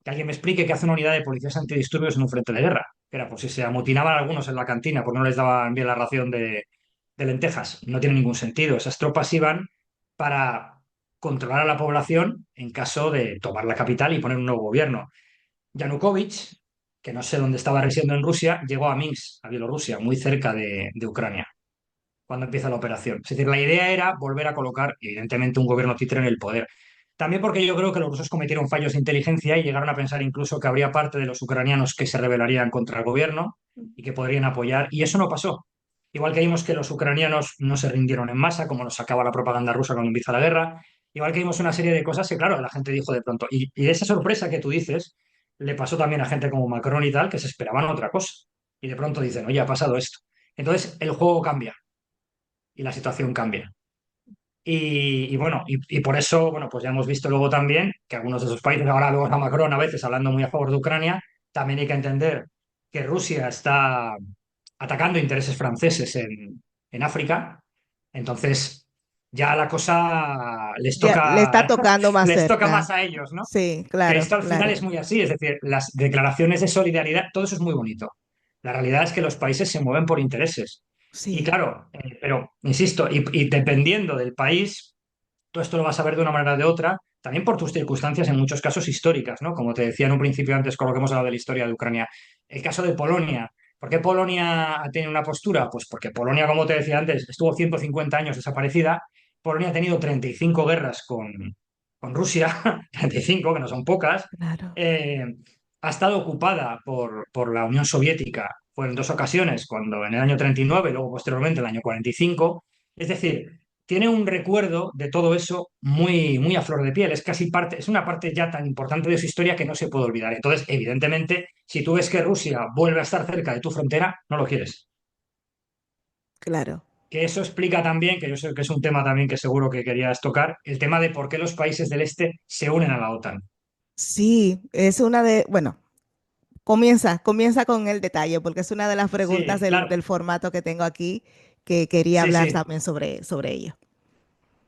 Que alguien me explique qué hace una unidad de policías antidisturbios en un frente de guerra. Que era por si se amotinaban algunos en la cantina porque no les daban bien la ración de lentejas. No tiene ningún sentido. Esas tropas iban para controlar a la población en caso de tomar la capital y poner un nuevo gobierno. Yanukovych, que no sé dónde estaba residiendo en Rusia, llegó a Minsk, a Bielorrusia, muy cerca de Ucrania, cuando empieza la operación. Es decir, la idea era volver a colocar, evidentemente, un gobierno títere en el poder. También porque yo creo que los rusos cometieron fallos de inteligencia y llegaron a pensar incluso que habría parte de los ucranianos que se rebelarían contra el gobierno y que podrían apoyar, y eso no pasó. Igual que vimos que los ucranianos no se rindieron en masa, como nos sacaba la propaganda rusa cuando empieza la guerra, igual que vimos una serie de cosas que, claro, la gente dijo de pronto. Y esa sorpresa que tú dices le pasó también a gente como Macron y tal, que se esperaban otra cosa. Y de pronto dicen, oye, ha pasado esto. Entonces el juego cambia y la situación cambia. Y bueno, y por eso, bueno, pues ya hemos visto luego también que algunos de esos países, ahora vemos a Macron a veces hablando muy a favor de Ucrania, también hay que entender que Rusia está atacando intereses franceses en África, entonces ya la cosa Ya le está tocando más les toca cerca. más a ellos, ¿no? Sí, Que claro, esto al final claro. es muy así, es decir, las declaraciones de solidaridad, todo eso es muy bonito. La realidad es que los países se mueven por intereses. Y Sí, claro, pero insisto, y dependiendo del país, tú esto lo vas a ver de una manera o de otra, también por tus circunstancias, en muchos casos históricas, ¿no? Como te decía en un principio antes con lo que hemos hablado de la historia de Ucrania. El caso de Polonia. ¿Por qué Polonia ha tenido una postura? Pues porque Polonia, como te decía antes, estuvo 150 años desaparecida. Polonia ha tenido 35 guerras con Rusia, 35, que no son pocas. claro. Eh, ha estado ocupada por la Unión Soviética, fue en dos ocasiones, cuando en el año 39 y luego posteriormente en el año 45. Es decir, tiene un recuerdo de todo eso muy, muy a flor de piel. Es casi parte, es una parte ya tan importante de su historia que no se puede olvidar. Entonces, evidentemente, si tú ves que Rusia vuelve a estar cerca de tu frontera, no lo quieres. Claro. Que eso explica también, que yo sé que es un tema también que seguro que querías tocar, el tema de por qué los países del este se unen a la OTAN. Sí, es una de, bueno, comienza con el detalle, porque es una de las preguntas Sí, claro, del formato que tengo aquí que quería sí, hablar sí, también sobre ello.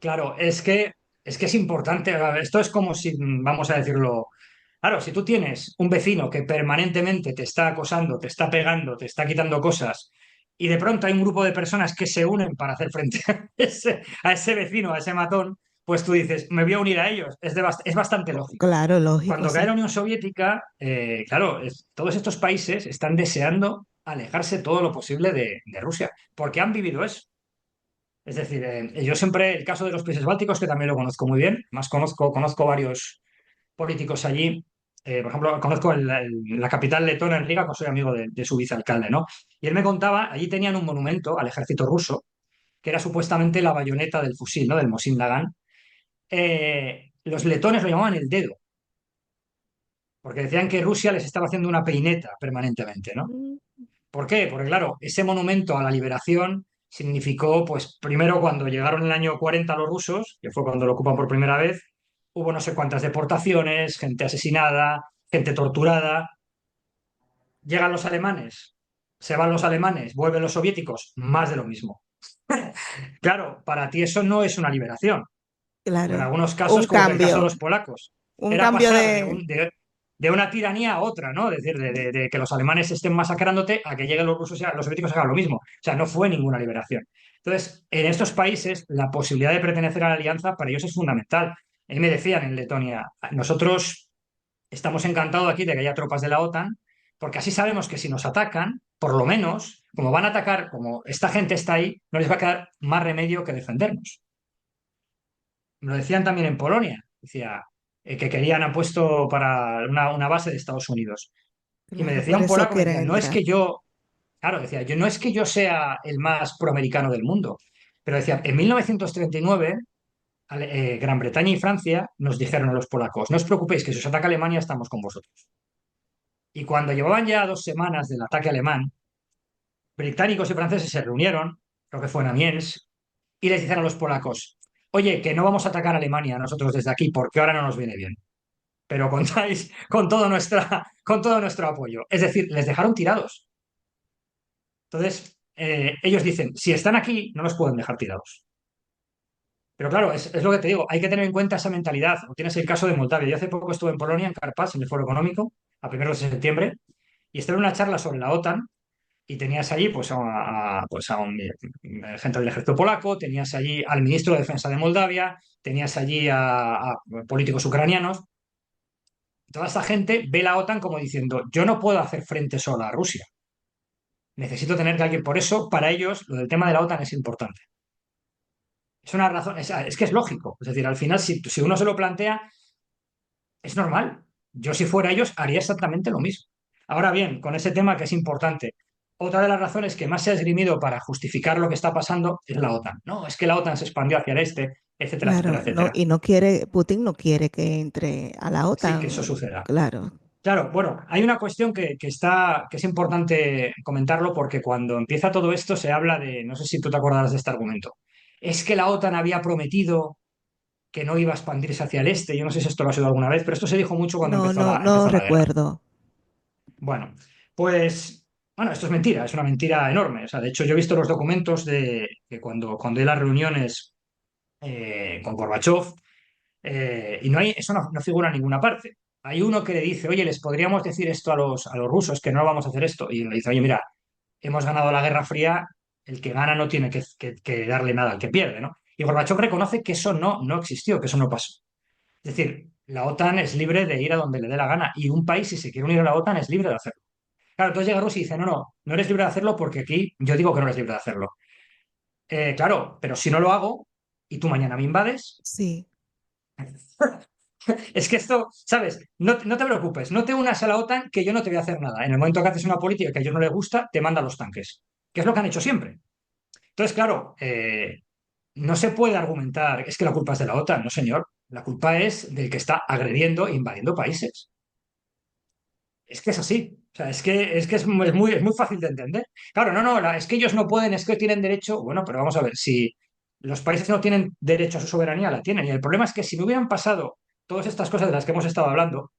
claro, es que es importante. A ver, esto es como si, vamos a decirlo, claro, si tú tienes un vecino que permanentemente te está acosando, te está pegando, te está quitando cosas, y de pronto hay un grupo de personas que se unen para hacer frente a ese vecino, a ese matón, pues tú dices, me voy a unir a ellos. Es bastante lógico. Claro, lógico, Cuando cae la sí. Unión Soviética, claro, todos estos países están deseando alejarse todo lo posible de Rusia, porque han vivido eso. Es decir, yo siempre, el caso de los países bálticos, que también lo conozco muy bien, más conozco varios políticos allí. Por ejemplo, conozco la capital letona, en Riga, que soy amigo de su vicealcalde, ¿no? Y él me contaba, allí tenían un monumento al ejército ruso, que era supuestamente la bayoneta del fusil, ¿no? Del Mosin Nagant. Los letones lo llamaban el dedo, porque decían que Rusia les estaba haciendo una peineta permanentemente, ¿no? Mm, ¿Por qué? Porque claro, ese monumento a la liberación significó, pues primero cuando llegaron en el año 40 los rusos, que fue cuando lo ocupan por primera vez, hubo no sé cuántas deportaciones, gente asesinada, gente torturada. Llegan los alemanes, se van los alemanes, vuelven los soviéticos, más de lo mismo. Claro, para ti eso no es una liberación. O en claro, algunos casos, como el caso de los polacos, un era cambio pasar de, de una tiranía a otra, ¿no? Es decir, de que los alemanes estén masacrándote a que lleguen los rusos y los soviéticos hagan lo mismo. O sea, no fue ninguna liberación. Entonces, en estos países, la posibilidad de pertenecer a la alianza para ellos es fundamental. A mí me decían en Letonia, nosotros estamos encantados aquí de que haya tropas de la OTAN, porque así sabemos que si nos atacan, por lo menos, como van a atacar, como esta gente está ahí, no les va a quedar más remedio que defendernos. Me lo decían también en Polonia, decía que querían apuesto para una base de Estados Unidos. Y me claro, decía por un eso polaco, me quieren decía, no es entrar. que yo, claro, decía, yo no es que yo sea el más proamericano del mundo, pero decía, en 1939, Gran Bretaña y Francia nos dijeron a los polacos, no os preocupéis, que si os ataca Alemania estamos con vosotros. Y cuando llevaban ya 2 semanas del ataque alemán, británicos y franceses se reunieron, creo que fue en Amiens, y les dijeron a los polacos, oye, que no vamos a atacar a Alemania nosotros desde aquí porque ahora no nos viene bien, pero contáis con todo nuestro apoyo. Es decir, les dejaron tirados. Entonces, ellos dicen, si están aquí, no nos pueden dejar tirados. Pero claro, es lo que te digo, hay que tener en cuenta esa mentalidad. O tienes el caso de Moldavia. Yo hace poco estuve en Polonia, en Karpaz, en el Foro Económico, a primeros de septiembre, y estuve en una charla sobre la OTAN, y tenías allí pues, pues, a un gente del ejército polaco, tenías allí al ministro de Defensa de Moldavia, tenías allí a políticos ucranianos. Toda esta gente ve la OTAN como diciendo, yo no puedo hacer frente sola a Rusia, necesito tener que alguien. Por eso, para ellos, lo del tema de la OTAN es importante. Es una razón, es que es lógico. Es decir, al final, si uno se lo plantea, es normal. Yo, si fuera ellos, haría exactamente lo mismo. Ahora bien, con ese tema que es importante, otra de las razones que más se ha esgrimido para justificar lo que está pasando es la OTAN. No, es que la OTAN se expandió hacia el este, etcétera, etcétera, Claro, no, etcétera. y no quiere, Putin no quiere que entre a la Sí, que eso OTAN, suceda. claro. Claro, bueno, hay una cuestión que es importante comentarlo porque cuando empieza todo esto se habla de, no sé si tú te acordarás de este argumento, es que la OTAN había prometido que no iba a expandirse hacia el este. Yo no sé si esto lo has oído alguna vez, pero esto se dijo mucho cuando No, no, no empezó la guerra. recuerdo. Bueno, pues, bueno, esto es mentira, es una mentira enorme. O sea, de hecho, yo he visto los documentos de que cuando hay las reuniones con Gorbachev, y no hay, eso no figura en ninguna parte. Hay uno que le dice, oye, les podríamos decir esto a los rusos, que no vamos a hacer esto. Y le dice, oye, mira, hemos ganado la Guerra Fría, el que gana no tiene que darle nada al que pierde, ¿no? Y Gorbachev reconoce que eso no existió, que eso no pasó. Es decir, la OTAN es libre de ir a donde le dé la gana y un país, si se quiere unir a la OTAN, es libre de hacerlo. Claro, entonces llega Rusia y dice, no eres libre de hacerlo porque aquí yo digo que no eres libre de hacerlo. Claro, pero si no lo hago y tú mañana me invades, Sí, es que esto, ¿sabes? No te preocupes, no te unas a la OTAN que yo no te voy a hacer nada. En el momento que haces una política que a ellos no les gusta, te manda los tanques, que es lo que han hecho siempre. Entonces, claro, no se puede argumentar, es que la culpa es de la OTAN, no señor. La culpa es del que está agrediendo e invadiendo países. Es que es así. O sea, es muy fácil de entender. Claro, es que ellos no pueden, es que tienen derecho. Bueno, pero vamos a ver, si los países no tienen derecho a su soberanía, la tienen. Y el problema es que si no hubieran pasado todas estas cosas de las que hemos estado hablando,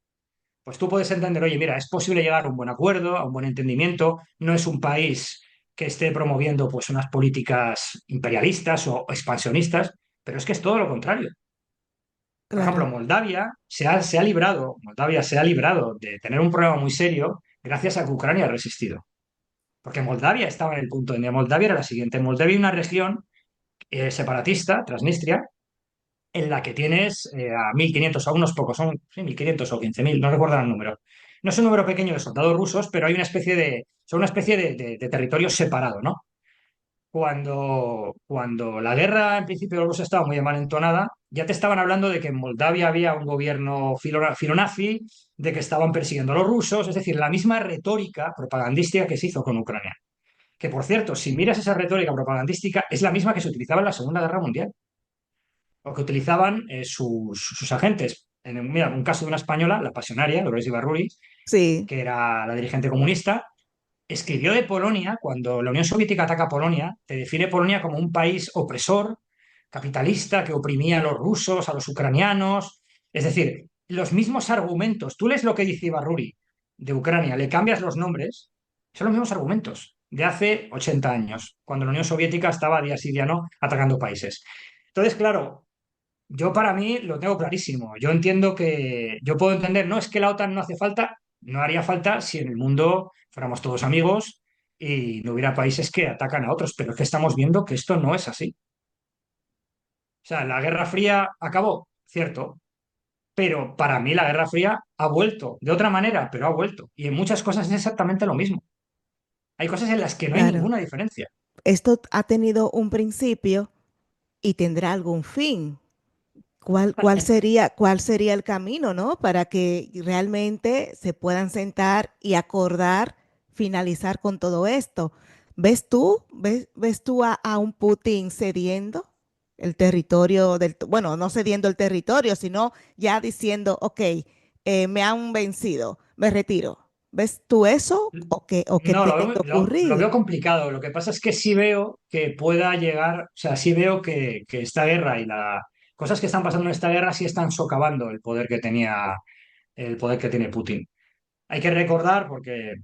pues tú puedes entender, oye, mira, es posible llegar a un buen acuerdo, a un buen entendimiento. No es un país que esté promoviendo pues unas políticas imperialistas o expansionistas, pero es que es todo lo contrario. Por ejemplo, claro, Moldavia se ha librado de tener un problema muy serio gracias a que Ucrania ha resistido. Porque Moldavia estaba en el punto de Moldavia era la siguiente. En Moldavia hay una región separatista, Transnistria, en la que tienes a 1.500, a unos pocos, son sí, 1.500 o 15.000, no recuerdo el número. No es un número pequeño de soldados rusos, pero hay son una especie de territorio separado, ¿no? Cuando la guerra en principio de Rusia estaba muy envalentonada, ya te estaban hablando de que en Moldavia había un gobierno filonazi, de que estaban persiguiendo a los rusos, es decir, la misma retórica propagandística que se hizo con Ucrania. Que por cierto, si miras esa retórica propagandística, es la misma que se utilizaba en la Segunda Guerra Mundial, o que utilizaban sus agentes. Mira, un caso de una española, la pasionaria, Dolores Ibarruri, sí, que era la dirigente comunista, escribió de Polonia, cuando la Unión Soviética ataca a Polonia, te define Polonia como un país opresor, capitalista, que oprimía a los rusos, a los ucranianos. Es decir, los mismos argumentos. Tú lees lo que dice Ibarruri de Ucrania, le cambias los nombres, son los mismos argumentos de hace 80 años, cuando la Unión Soviética estaba día sí día no atacando países. Entonces, claro, yo para mí lo tengo clarísimo. Yo entiendo que, yo puedo entender, no es que la OTAN no hace falta, no haría falta si en el mundo fuéramos todos amigos y no hubiera países que atacan a otros, pero es que estamos viendo que esto no es así. O sea, la Guerra Fría acabó, cierto, pero para mí la Guerra Fría ha vuelto, de otra manera, pero ha vuelto. Y en muchas cosas es exactamente lo mismo. Hay cosas en las que no hay claro. ninguna diferencia. Esto ha tenido un principio y tendrá algún fin. Cuál sería el camino, ¿no? Para que realmente se puedan sentar y acordar finalizar con todo esto. ¿Ves tú a un Putin cediendo el territorio bueno, no cediendo el territorio, sino ya diciendo, ok, me han vencido, me retiro? ¿Ves tú eso o qué No, tiene que lo veo ocurrir? complicado. Lo que pasa es que sí veo que pueda llegar, o sea, sí veo que esta guerra y las cosas que están pasando en esta guerra sí están socavando el poder que tiene Putin. Hay que recordar, porque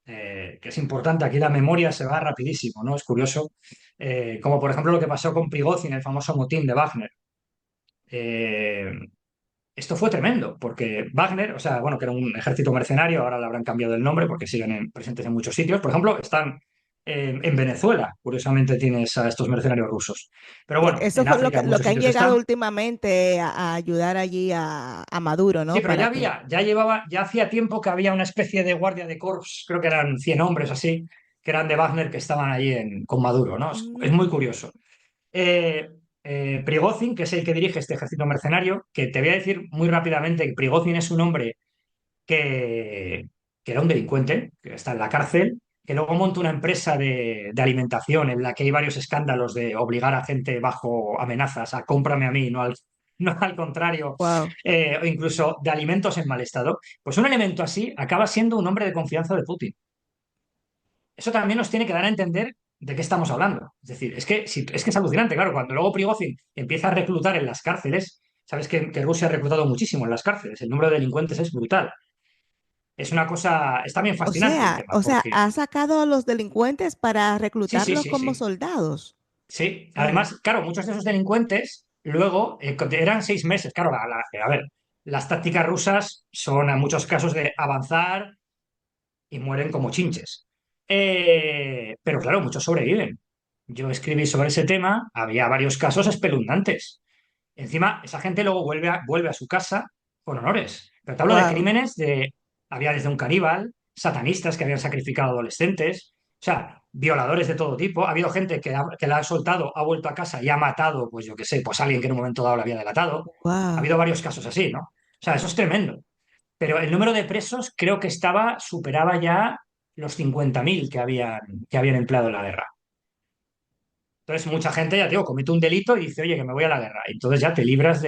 que es importante, aquí la memoria se va rapidísimo, ¿no? Es curioso, como por ejemplo lo que pasó con Prigozhin, el famoso motín de Wagner. Eh, Esto fue tremendo, porque Wagner, o sea, bueno, que era un ejército mercenario, ahora le habrán cambiado el nombre porque siguen presentes en muchos sitios. Por ejemplo, están En Venezuela, curiosamente, tienes a estos mercenarios rusos. Pero bueno, Eso en fue África en lo muchos que han sitios llegado están. últimamente a ayudar allí a Maduro, Sí, ¿no? pero Para ya que... había, ya llevaba, ya hacía tiempo que había una especie de guardia de corps, creo que eran 100 hombres así, que eran de Wagner, que estaban allí con Maduro, ¿no? Es muy Mm, curioso. Eh, Prigozhin, que es el que dirige este ejército mercenario, que te voy a decir muy rápidamente que Prigozhin es un hombre que, que era un delincuente, que está en la cárcel, que luego monta una empresa de alimentación en la que hay varios escándalos de obligar a gente bajo amenazas a cómprame a mí, no al, no al contrario, wow. o incluso de alimentos en mal estado. Pues un elemento así acaba siendo un hombre de confianza de Putin. Eso también nos tiene que dar a entender de qué estamos hablando. Es decir, es que, es que es alucinante, claro, cuando luego Prigozhin empieza a reclutar en las cárceles, sabes que Rusia ha reclutado muchísimo en las cárceles, el número de delincuentes es brutal. Es una cosa, es también fascinante el tema, O sea, porque ha sacado a los delincuentes para sí, sí, reclutarlos sí, como sí, soldados. sí. Wow, Además, claro, muchos de esos delincuentes luego eran 6 meses. Claro, a ver, las tácticas rusas son en muchos casos de avanzar y mueren como chinches. Pero claro, muchos sobreviven. Yo escribí sobre ese tema, había varios casos espeluznantes. Encima, esa gente luego vuelve a su casa con honores. Pero te hablo de wow, crímenes de... Había desde un caníbal, satanistas que habían sacrificado adolescentes, o sea, violadores de todo tipo. Ha habido gente que la ha soltado, ha vuelto a casa y ha matado, pues yo qué sé, pues alguien que en un momento dado la había delatado. Ha wow. habido varios casos así, ¿no? O sea, eso es tremendo. Pero el número de presos creo que superaba ya los 50.000 que habían empleado en la guerra. Entonces, mucha gente, ya te digo, comete un delito y dice, oye, que me voy a la guerra. Y entonces ya te libras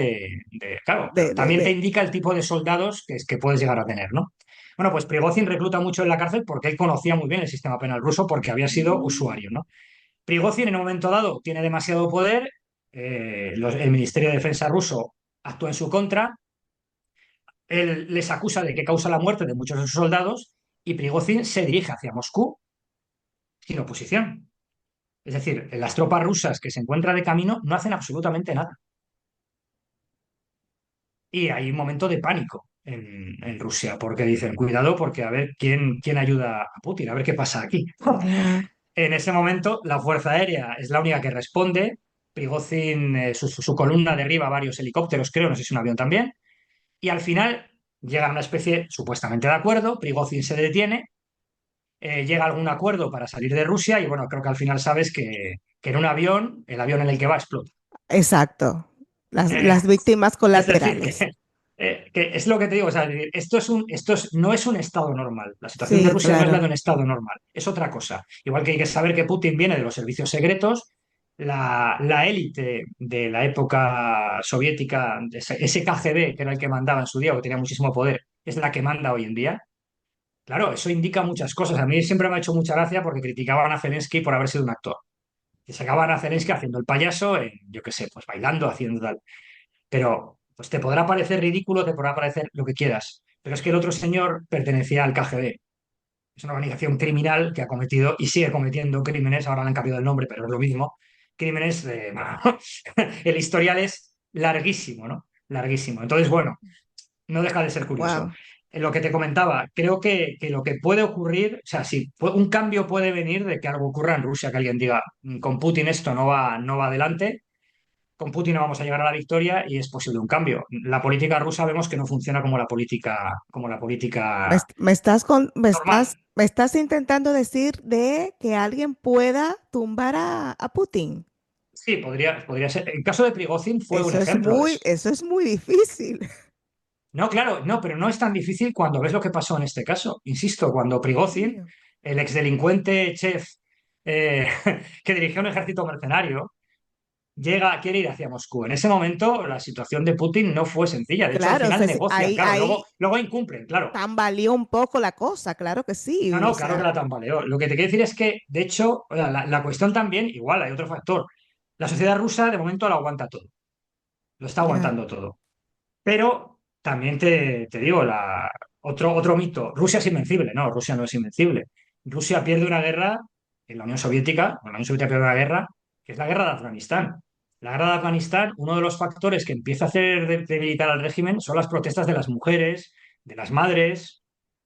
claro, pero De, de, también te de, indica el tipo de soldados que puedes llegar a tener, ¿no? Bueno, pues Prigozhin recluta mucho en la cárcel porque él conocía muy bien el sistema penal ruso porque había sido Mm, usuario, ¿no? Prigozhin en un momento dado tiene demasiado poder, el Ministerio de Defensa ruso actúa en su contra, él les acusa de que causa la muerte de muchos de sus soldados y Prigozhin se dirige hacia Moscú sin oposición. Es decir, las tropas rusas que se encuentran de camino no hacen absolutamente nada. Y hay un momento de pánico en Rusia, porque dicen, cuidado, porque a ver quién ayuda a Putin, a ver qué pasa aquí. ya. En ese momento, la Fuerza Aérea es la única que responde. Prigozhin, su columna derriba varios helicópteros, creo, no sé si es un avión también. Y al final llega a una especie supuestamente de acuerdo, Prigozhin se detiene, llega a algún acuerdo para salir de Rusia y bueno, creo que al final sabes que en un avión, el avión en el que va explota. Exacto. Eh, Las víctimas Es decir, colaterales. que es lo que te digo, o sea, no es un estado normal. La situación de Sí, Rusia no es la claro. de un estado normal, es otra cosa. Igual que hay que saber que Putin viene de los servicios secretos, la élite de la época soviética, ese KGB, que era el que mandaba en su día, que tenía muchísimo poder, es la que manda hoy en día. Claro, eso indica muchas cosas. A mí siempre me ha hecho mucha gracia porque criticaban a Zelensky por haber sido un actor. Y sacaban a Zelensky haciendo el payaso, yo qué sé, pues bailando, haciendo tal. Pero pues te podrá parecer ridículo, te podrá parecer lo que quieras. Pero es que el otro señor pertenecía al KGB. Es una organización criminal que ha cometido y sigue cometiendo crímenes. Ahora le han cambiado el nombre, pero es lo mismo. Crímenes de... bueno, el historial es larguísimo, ¿no? Larguísimo. Entonces, bueno, no deja de ser curioso. Wow. En lo que te comentaba, creo que lo que puede ocurrir, o sea, si un cambio puede venir de que algo ocurra en Rusia, que alguien diga, con Putin esto no va adelante, con Putin no vamos a llegar a la victoria y es posible un cambio. La política rusa vemos que no funciona como la política normal. Me estás intentando decir de que alguien pueda tumbar a Putin. Sí, podría ser. El caso de Prigozhin fue un ejemplo de eso. Eso es muy difícil. No, claro, no, pero no es tan difícil cuando ves lo que pasó en este caso. Insisto, cuando Prigozhin, Mío. el exdelincuente chef eh, que dirigía un ejército mercenario, quiere ir hacia Moscú. En ese momento la situación de Putin no fue sencilla. De hecho, al Claro, final negocian, claro, ahí luego incumplen, claro. tambaleó un poco la cosa, claro que No, sí. O no, claro que sea, la tambaleó. Lo que te quiero decir es que, de hecho, o sea, la cuestión también, igual, hay otro factor. La sociedad rusa de momento lo aguanta todo, lo está ya, aguantando todo. Pero también te digo, otro mito, Rusia es invencible. No, Rusia no es invencible. Rusia pierde una guerra en la Unión Soviética, la Unión Soviética pierde una guerra, que es la guerra de Afganistán. La guerra de Afganistán, uno de los factores que empieza a hacer debilitar al régimen son las protestas de las mujeres, de las madres,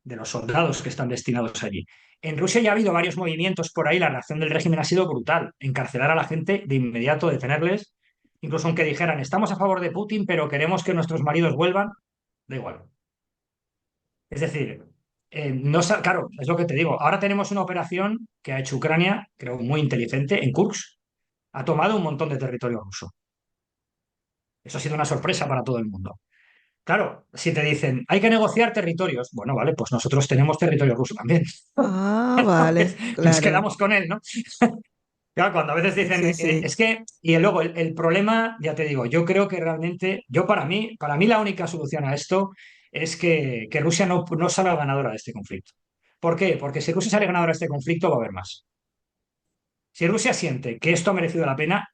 de los soldados que están destinados allí. En Rusia ya ha habido varios movimientos por ahí, la reacción del régimen ha sido brutal, encarcelar a la gente de inmediato, detenerles, incluso aunque dijeran, estamos a favor de Putin, pero queremos que nuestros maridos vuelvan, da igual. Es decir, no, claro, es lo que te digo, ahora tenemos una operación que ha hecho Ucrania, creo muy inteligente, en Kursk, ha tomado un montón de territorio ruso. Eso ha sido una sorpresa para todo el mundo. Claro, si te dicen, hay que negociar territorios, bueno, vale, pues nosotros tenemos territorio ruso también. Ah, vale, Nos claro. quedamos con él, ¿no? Claro, cuando a veces Sí, dicen, sí, sí. es que, y luego el problema, ya te digo, yo creo que realmente, para mí la única solución a esto es que Rusia no salga ganadora de este conflicto. ¿Por qué? Porque si Rusia sale ganadora de este conflicto va a haber más. Si Rusia siente que esto ha merecido la pena,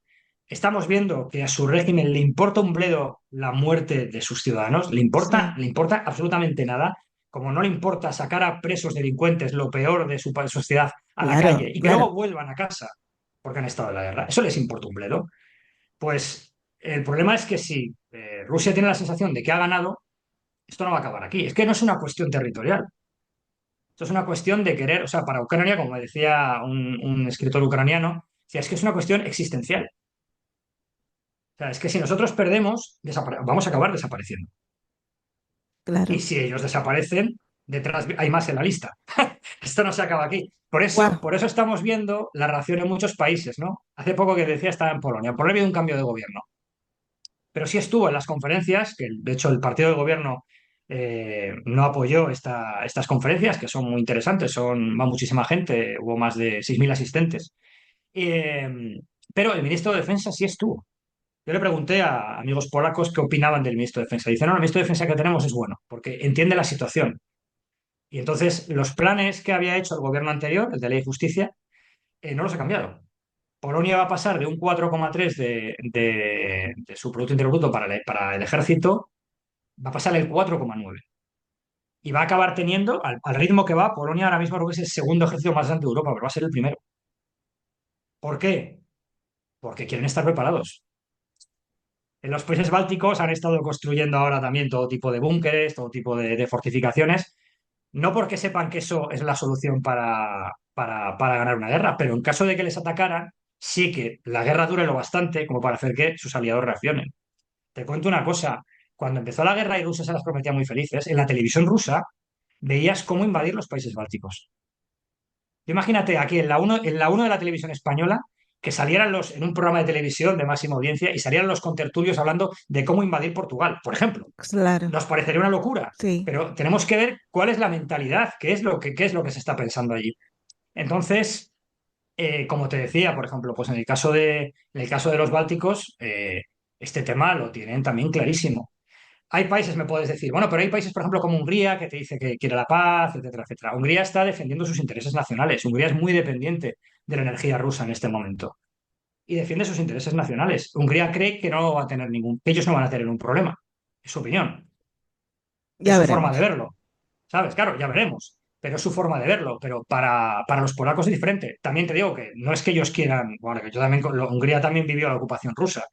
estamos viendo que a su régimen le importa un bledo la muerte de sus ciudadanos, Sí, le importa absolutamente nada, como no le importa sacar a presos delincuentes, lo peor de su sociedad, a la calle claro, y que claro, luego vuelvan a casa porque han estado en la guerra. Eso les importa un bledo. Pues el problema es que si Rusia tiene la sensación de que ha ganado, esto no va a acabar aquí. Es que no es una cuestión territorial. Esto es una cuestión de querer, o sea, para Ucrania, como me decía un escritor ucraniano, decía, es que es una cuestión existencial. O sea, es que si nosotros perdemos, vamos a acabar desapareciendo. Y claro. si ellos desaparecen, detrás hay más en la lista. Esto no se acaba aquí. Wow, Por eso estamos viendo la reacción en muchos países, ¿no? Hace poco que decía estaba en Polonia. Por ahí ha habido un cambio de gobierno. Pero sí estuvo en las conferencias, que de hecho el partido de gobierno no apoyó estas conferencias, que son muy interesantes, va muchísima gente, hubo más de 6.000 asistentes. Eh, pero el ministro de Defensa sí estuvo. Yo le pregunté a amigos polacos qué opinaban del ministro de Defensa. Dicen, no, el ministro de Defensa que tenemos es bueno, porque entiende la situación. Y entonces los planes que había hecho el gobierno anterior, el de Ley y Justicia, no los ha cambiado. Polonia va a pasar de un 4,3 de su Producto Interior Bruto para el ejército, va a pasar el 4,9. Y va a acabar teniendo, al ritmo que va, Polonia ahora mismo creo que es el segundo ejército más grande de Europa, pero va a ser el primero. ¿Por qué? Porque quieren estar preparados. En los países bálticos han estado construyendo ahora también todo tipo de búnkeres, todo tipo de fortificaciones, no porque sepan que eso es la solución para ganar una guerra, pero en caso de que les atacaran, sí que la guerra dure lo bastante como para hacer que sus aliados reaccionen. Te cuento una cosa, cuando empezó la guerra y Rusia se las prometía muy felices, en la televisión rusa veías cómo invadir los países bálticos. Imagínate aquí en la uno de la televisión española que salieran en un programa de televisión de máxima audiencia y salieran los contertulios hablando de cómo invadir Portugal, por ejemplo. claro, Nos parecería una locura, sí, pero tenemos que ver cuál es la mentalidad, qué es lo que se está pensando allí. Entonces, como te decía, por ejemplo, pues en el caso de los bálticos, este tema lo tienen también clarísimo. Hay países, me puedes decir, bueno, pero hay países, por ejemplo, como Hungría, que te dice que quiere la paz, etcétera, etcétera. Hungría está defendiendo sus intereses nacionales. Hungría es muy dependiente de la energía rusa en este momento y defiende sus intereses nacionales. Hungría cree que no va a tener que ellos no van a tener un problema. Es su opinión, es ya su forma de veremos. verlo, ¿sabes? Claro, ya veremos, pero es su forma de verlo. Pero para los polacos es diferente. También te digo que no es que ellos quieran, bueno, que yo también, Hungría también vivió la ocupación rusa.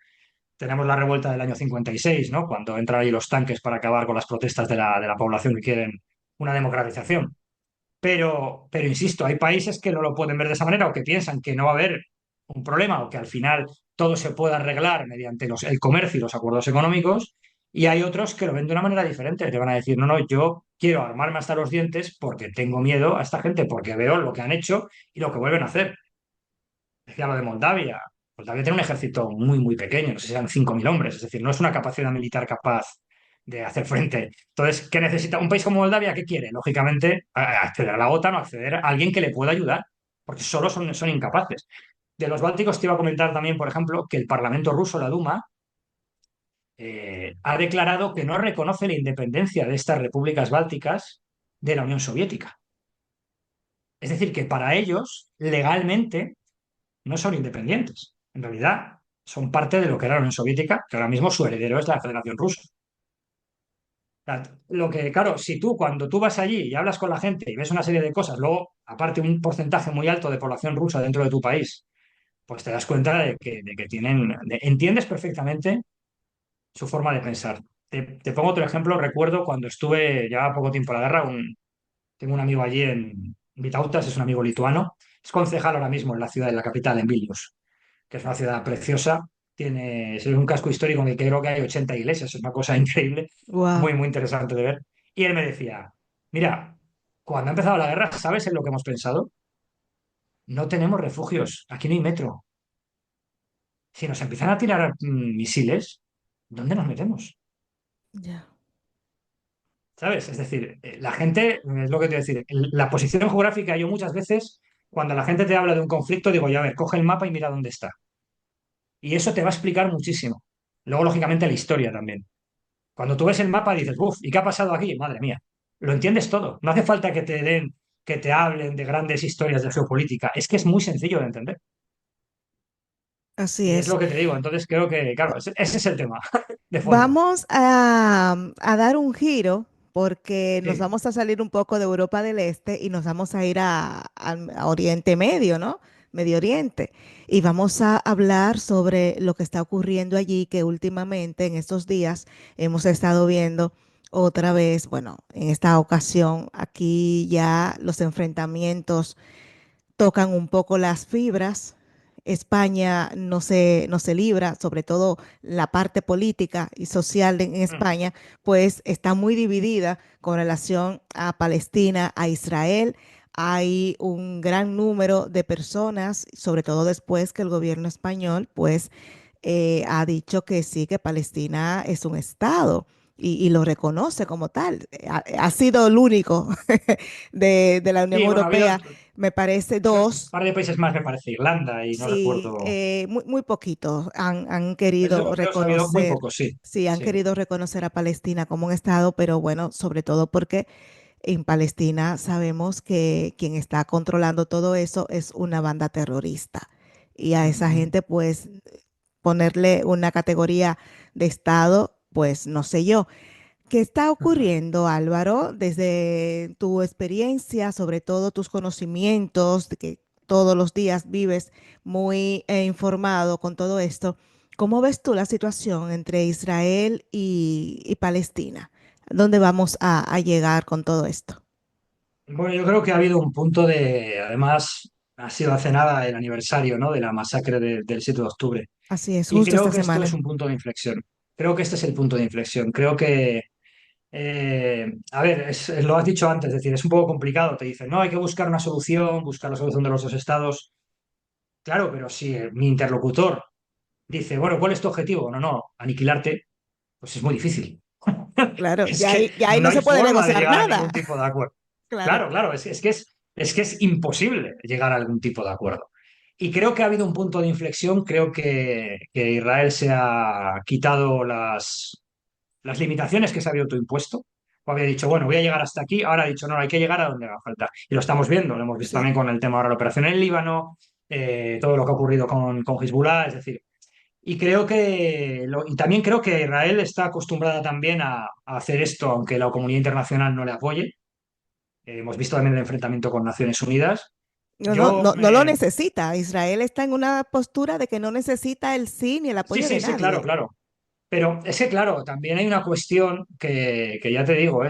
Tenemos la revuelta del año 56, ¿no? Cuando entran ahí los tanques para acabar con las protestas de la población que quieren una democratización. Pero insisto, hay países que no lo pueden ver de esa manera o que piensan que no va a haber un problema o que al final todo se puede arreglar mediante el comercio y los acuerdos económicos. Y hay otros que lo ven de una manera diferente. Te van a decir, no, no, yo quiero armarme hasta los dientes porque tengo miedo a esta gente, porque veo lo que han hecho y lo que vuelven a hacer. Decía lo de Moldavia. Moldavia tiene un ejército muy, muy pequeño, no sé si eran 5.000 hombres, es decir, no es una capacidad militar capaz de hacer frente. Entonces, ¿qué necesita un país como Moldavia? ¿Qué quiere? Lógicamente, acceder a la OTAN o acceder a alguien que le pueda ayudar, porque solo son incapaces. De los bálticos te iba a comentar también, por ejemplo, que el Parlamento ruso, la Duma, ha declarado que no reconoce la independencia de estas repúblicas bálticas de la Unión Soviética. Es decir, que para ellos, legalmente, no son independientes. En realidad, son parte de lo que era la Unión Soviética, que ahora mismo su heredero es la Federación Rusa. O sea, lo que, claro, si tú cuando tú vas allí y hablas con la gente y ves una serie de cosas, luego, aparte un porcentaje muy alto de población rusa dentro de tu país, pues te das cuenta de que entiendes perfectamente su forma de pensar. Te pongo otro ejemplo, recuerdo cuando estuve ya poco tiempo en la guerra, Tengo un amigo allí en Vitautas, es un amigo lituano. Es concejal ahora mismo en la ciudad, en la capital, en Vilnius, que es una ciudad preciosa. Es un casco histórico en el que creo que hay 80 iglesias, es una cosa increíble, muy, Wow, muy interesante de ver. Y él me decía, mira, cuando ha empezado la guerra, ¿sabes en lo que hemos pensado? No tenemos refugios, aquí no hay metro. Si nos empiezan a tirar misiles, ¿dónde nos metemos? ya, ¿Sabes? Es decir, la gente, es lo que te voy a decir, la posición geográfica, yo muchas veces, cuando la gente te habla de un conflicto, digo, ya a ver, coge el mapa y mira dónde está. Y eso te va a explicar muchísimo. Luego, lógicamente, la historia también. Cuando tú ves el mapa dices, uff, ¿y qué ha pasado aquí? Madre mía. Lo entiendes todo. No hace falta que te den, que te hablen de grandes historias de geopolítica. Es que es muy sencillo de entender. así Y es es. lo que te digo. Entonces creo que, claro, ese es el tema de fondo. Vamos a dar un giro porque nos Sí. vamos a salir un poco de Europa del Este y nos vamos a ir a Oriente Medio, ¿no? Medio Oriente. Y vamos a hablar sobre lo que está ocurriendo allí, que últimamente en estos días hemos estado viendo otra vez, bueno, en esta ocasión aquí ya los enfrentamientos tocan un poco las fibras. España no se libra, sobre todo la parte política y social en Mm. España, pues está muy dividida con relación a Palestina, a Israel. Hay un gran número de personas, sobre todo después que el gobierno español, pues ha dicho que sí, que Palestina es un estado y lo reconoce como tal. Ha sido el único de la Unión Sí, bueno, ha habido Europea, me parece un dos. par de países más, me parece, Irlanda y no Sí, recuerdo. muy, muy poquitos han Países querido europeos ha habido muy reconocer, pocos, sí. sí, han Sí. querido reconocer a Palestina como un estado, pero bueno, sobre todo porque en Palestina sabemos que quien está controlando todo eso es una banda terrorista. Y a esa Ujú, gente, pues, ponerle una categoría de estado, pues, no sé yo. ¿Qué está ujú. ocurriendo, Álvaro, desde tu experiencia, sobre todo tus conocimientos, de que todos los días vives muy informado con todo esto? ¿Cómo ves tú la situación entre Israel y Palestina? ¿Dónde vamos a llegar con todo esto? Bueno, yo creo que ha habido un punto de, además, ha sido hace nada el aniversario, ¿no? De la masacre del 7 de octubre. Así es, Y justo creo esta que esto es semana. un punto de inflexión. Creo que este es el punto de inflexión. Creo que, a ver, lo has dicho antes, es decir, es un poco complicado. Te dicen, no, hay que buscar una solución, buscar la solución de los dos estados. Claro, pero si mi interlocutor dice, bueno, ¿cuál es tu objetivo? No, no, aniquilarte, pues es muy difícil. Claro, Es que ya ahí no no hay se puede forma de negociar llegar a nada. ningún tipo de acuerdo. Claro, Claro, claro, es que es imposible llegar a algún tipo de acuerdo. Y creo que ha habido un punto de inflexión, creo que Israel se ha quitado las limitaciones que se había autoimpuesto, o había dicho, bueno, voy a llegar hasta aquí, ahora ha dicho, no, hay que llegar a donde haga falta. Y lo estamos viendo, lo hemos visto sí. también con el tema ahora de la operación en el Líbano, todo lo que ha ocurrido con Hezbollah, es decir, y creo y también creo que Israel está acostumbrada también a hacer esto, aunque la comunidad internacional no le apoye. Hemos visto también el enfrentamiento con Naciones Unidas. Yo, No lo necesita. Israel está en una postura de que no necesita el sí ni el sí, apoyo de sí, sí, claro, nadie. claro. Pero es que, claro, también hay una cuestión que ya te digo,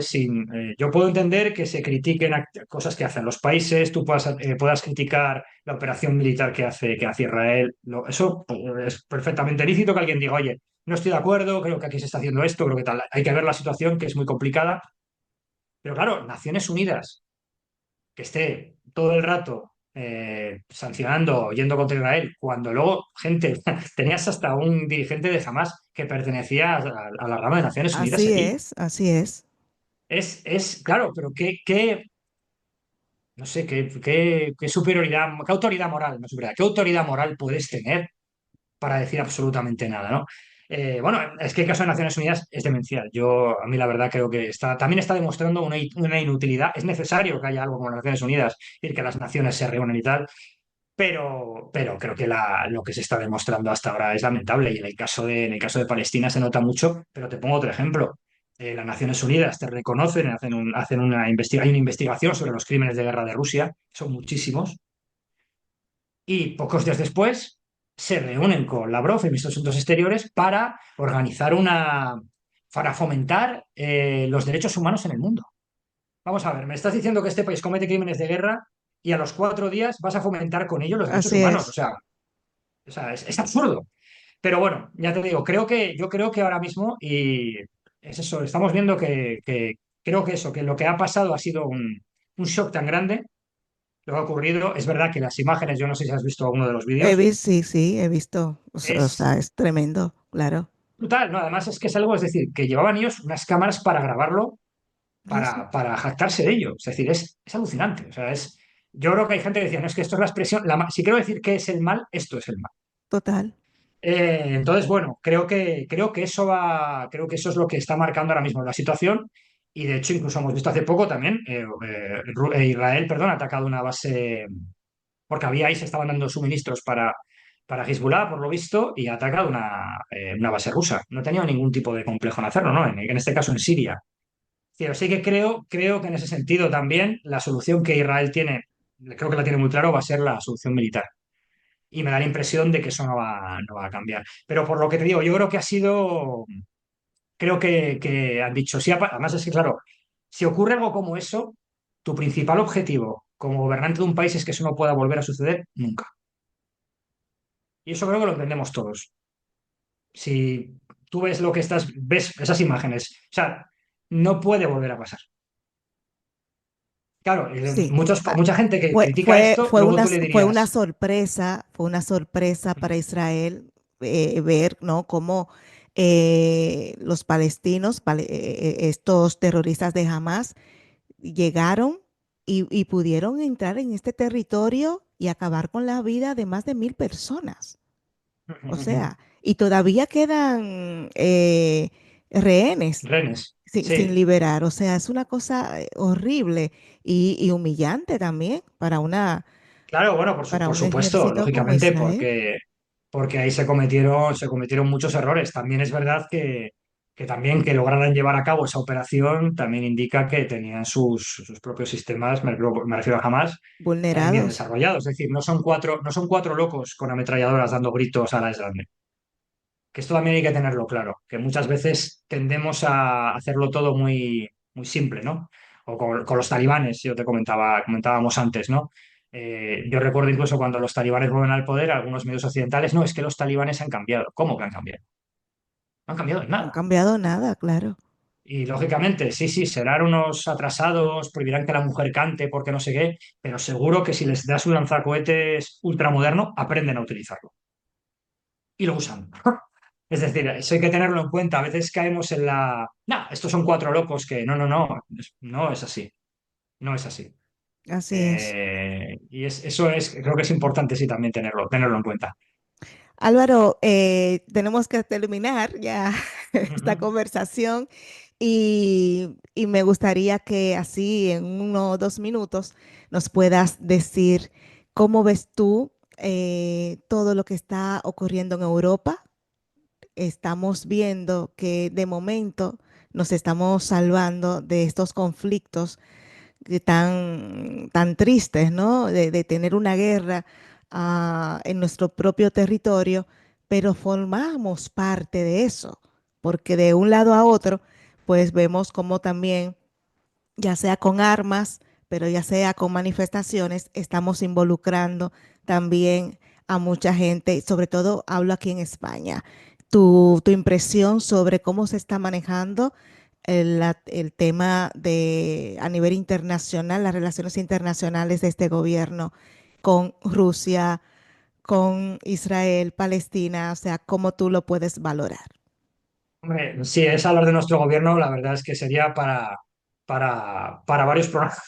yo puedo entender que se critiquen cosas que hacen los países, tú puedas criticar la operación militar que hace Israel. Eso pues, es perfectamente lícito que alguien diga, oye, no estoy de acuerdo, creo que aquí se está haciendo esto, creo que tal. Hay que ver la situación, que es muy complicada. Pero claro, Naciones Unidas, que esté todo el rato sancionando, yendo contra Israel, cuando luego, gente, tenías hasta un dirigente de Hamas que pertenecía a la rama de Naciones Unidas Así allí. es, así es. Claro, pero no sé, qué superioridad, qué autoridad moral, no superioridad, qué autoridad moral puedes tener para decir absolutamente nada, ¿no? Bueno, es que el caso de Naciones Unidas es demencial. A mí la verdad creo que también está demostrando una inutilidad. Es necesario que haya algo como las Naciones Unidas, es decir, que las naciones se reúnan y tal, pero creo que lo que se está demostrando hasta ahora es lamentable y en el caso de Palestina se nota mucho, pero te pongo otro ejemplo. Las Naciones Unidas te reconocen, hay una investigación sobre los crímenes de guerra de Rusia, son muchísimos, y pocos días después se reúnen con Lavrov, el ministro de Asuntos Exteriores, para fomentar los derechos humanos en el mundo. vamos a ver, me estás diciendo que este país comete crímenes de guerra y a los 4 días vas a fomentar con ello los derechos Así humanos. es, O sea, es absurdo. Pero bueno, ya te digo, yo creo que ahora mismo, y es eso, estamos viendo que creo que eso, que lo que ha pasado ha sido un shock tan grande, lo que ha ocurrido. Es verdad que las imágenes, yo no sé si has visto alguno de los vídeos, sí, sí, he visto, o es sea, es tremendo, claro. brutal, ¿no? Además es que es algo, es decir, que llevaban ellos unas cámaras para grabarlo, Eso, para jactarse de ello. Es decir, es alucinante. O sea, yo creo que hay gente que decía, no, es que esto es la expresión, si quiero decir que es el mal, esto es el mal. total. Entonces, bueno, creo que eso es lo que está marcando ahora mismo la situación. Y de hecho, incluso hemos visto hace poco también, Israel, perdón, ha atacado una base, porque ahí se estaban dando suministros para Hezbollah, por lo visto, y ha atacado una base rusa. No ha tenido ningún tipo de complejo en hacerlo, ¿no? En este caso en Siria. Sí, así que creo que en ese sentido también la solución que Israel tiene, creo que la tiene muy claro, va a ser la solución militar. Y me da la impresión de que eso no va a cambiar. Pero por lo que te digo, yo creo que creo que han dicho, sí, además es que, claro, si ocurre algo como eso, tu principal objetivo como gobernante de un país es que eso no pueda volver a suceder nunca. Y eso creo que lo entendemos todos. Si tú ves ves esas imágenes, o sea, no puede volver a pasar. Claro, Sí, mucha gente que critica esto, luego tú le dirías, fue una sorpresa para Israel ver, ¿no? Cómo los palestinos, estos terroristas de Hamas, llegaron y pudieron entrar en este territorio y acabar con la vida de más de 1.000 personas. O sea, y todavía quedan rehenes renes, sin sí. liberar. O sea, es una cosa horrible y humillante también Claro, bueno, para por un supuesto, ejército como lógicamente, Israel. porque ahí se cometieron muchos errores. También es verdad que también que lograran llevar a cabo esa operación también indica que tenían sus propios sistemas, me refiero a Hamas, bien Vulnerados. desarrollados. Es decir, no son cuatro locos con ametralladoras dando gritos a la grande. Que esto también hay que tenerlo claro, que muchas veces tendemos a hacerlo todo muy, muy simple, ¿no? O con los talibanes, yo comentábamos antes, ¿no? Yo recuerdo incluso cuando los talibanes vuelven al poder, algunos medios occidentales, no, es que los talibanes han cambiado. ¿Cómo que han cambiado? No han cambiado en No han nada. cambiado nada, claro. Y lógicamente, sí, sí, serán unos atrasados, prohibirán que la mujer cante porque no sé qué, pero seguro que si les das un lanzacohetes ultramoderno, aprenden a utilizarlo y lo usan. Es decir, eso hay que tenerlo en cuenta. A veces caemos en No, estos son cuatro locos que... No, no, no. No es así. No es así. Así es. Creo que es importante sí también tenerlo en cuenta. Álvaro, tenemos que terminar ya esta Ujú. conversación y me gustaría que así en 1 o 2 minutos nos puedas decir cómo ves tú todo lo que está ocurriendo en Europa. Estamos viendo que de momento nos estamos salvando de estos conflictos tan tristes, ¿no? De tener una guerra en nuestro propio territorio, pero formamos parte de eso, porque de un lado a otro, pues vemos como también, ya sea con armas, pero ya sea con manifestaciones, estamos involucrando también a mucha gente, sobre todo hablo aquí en España. Tu impresión sobre cómo se está manejando el tema a nivel internacional, las relaciones internacionales de este gobierno con Rusia, con Israel, Palestina, o sea, cómo tú lo puedes valorar. Hombre, si es hablar de nuestro gobierno, la verdad es que sería para varios programas,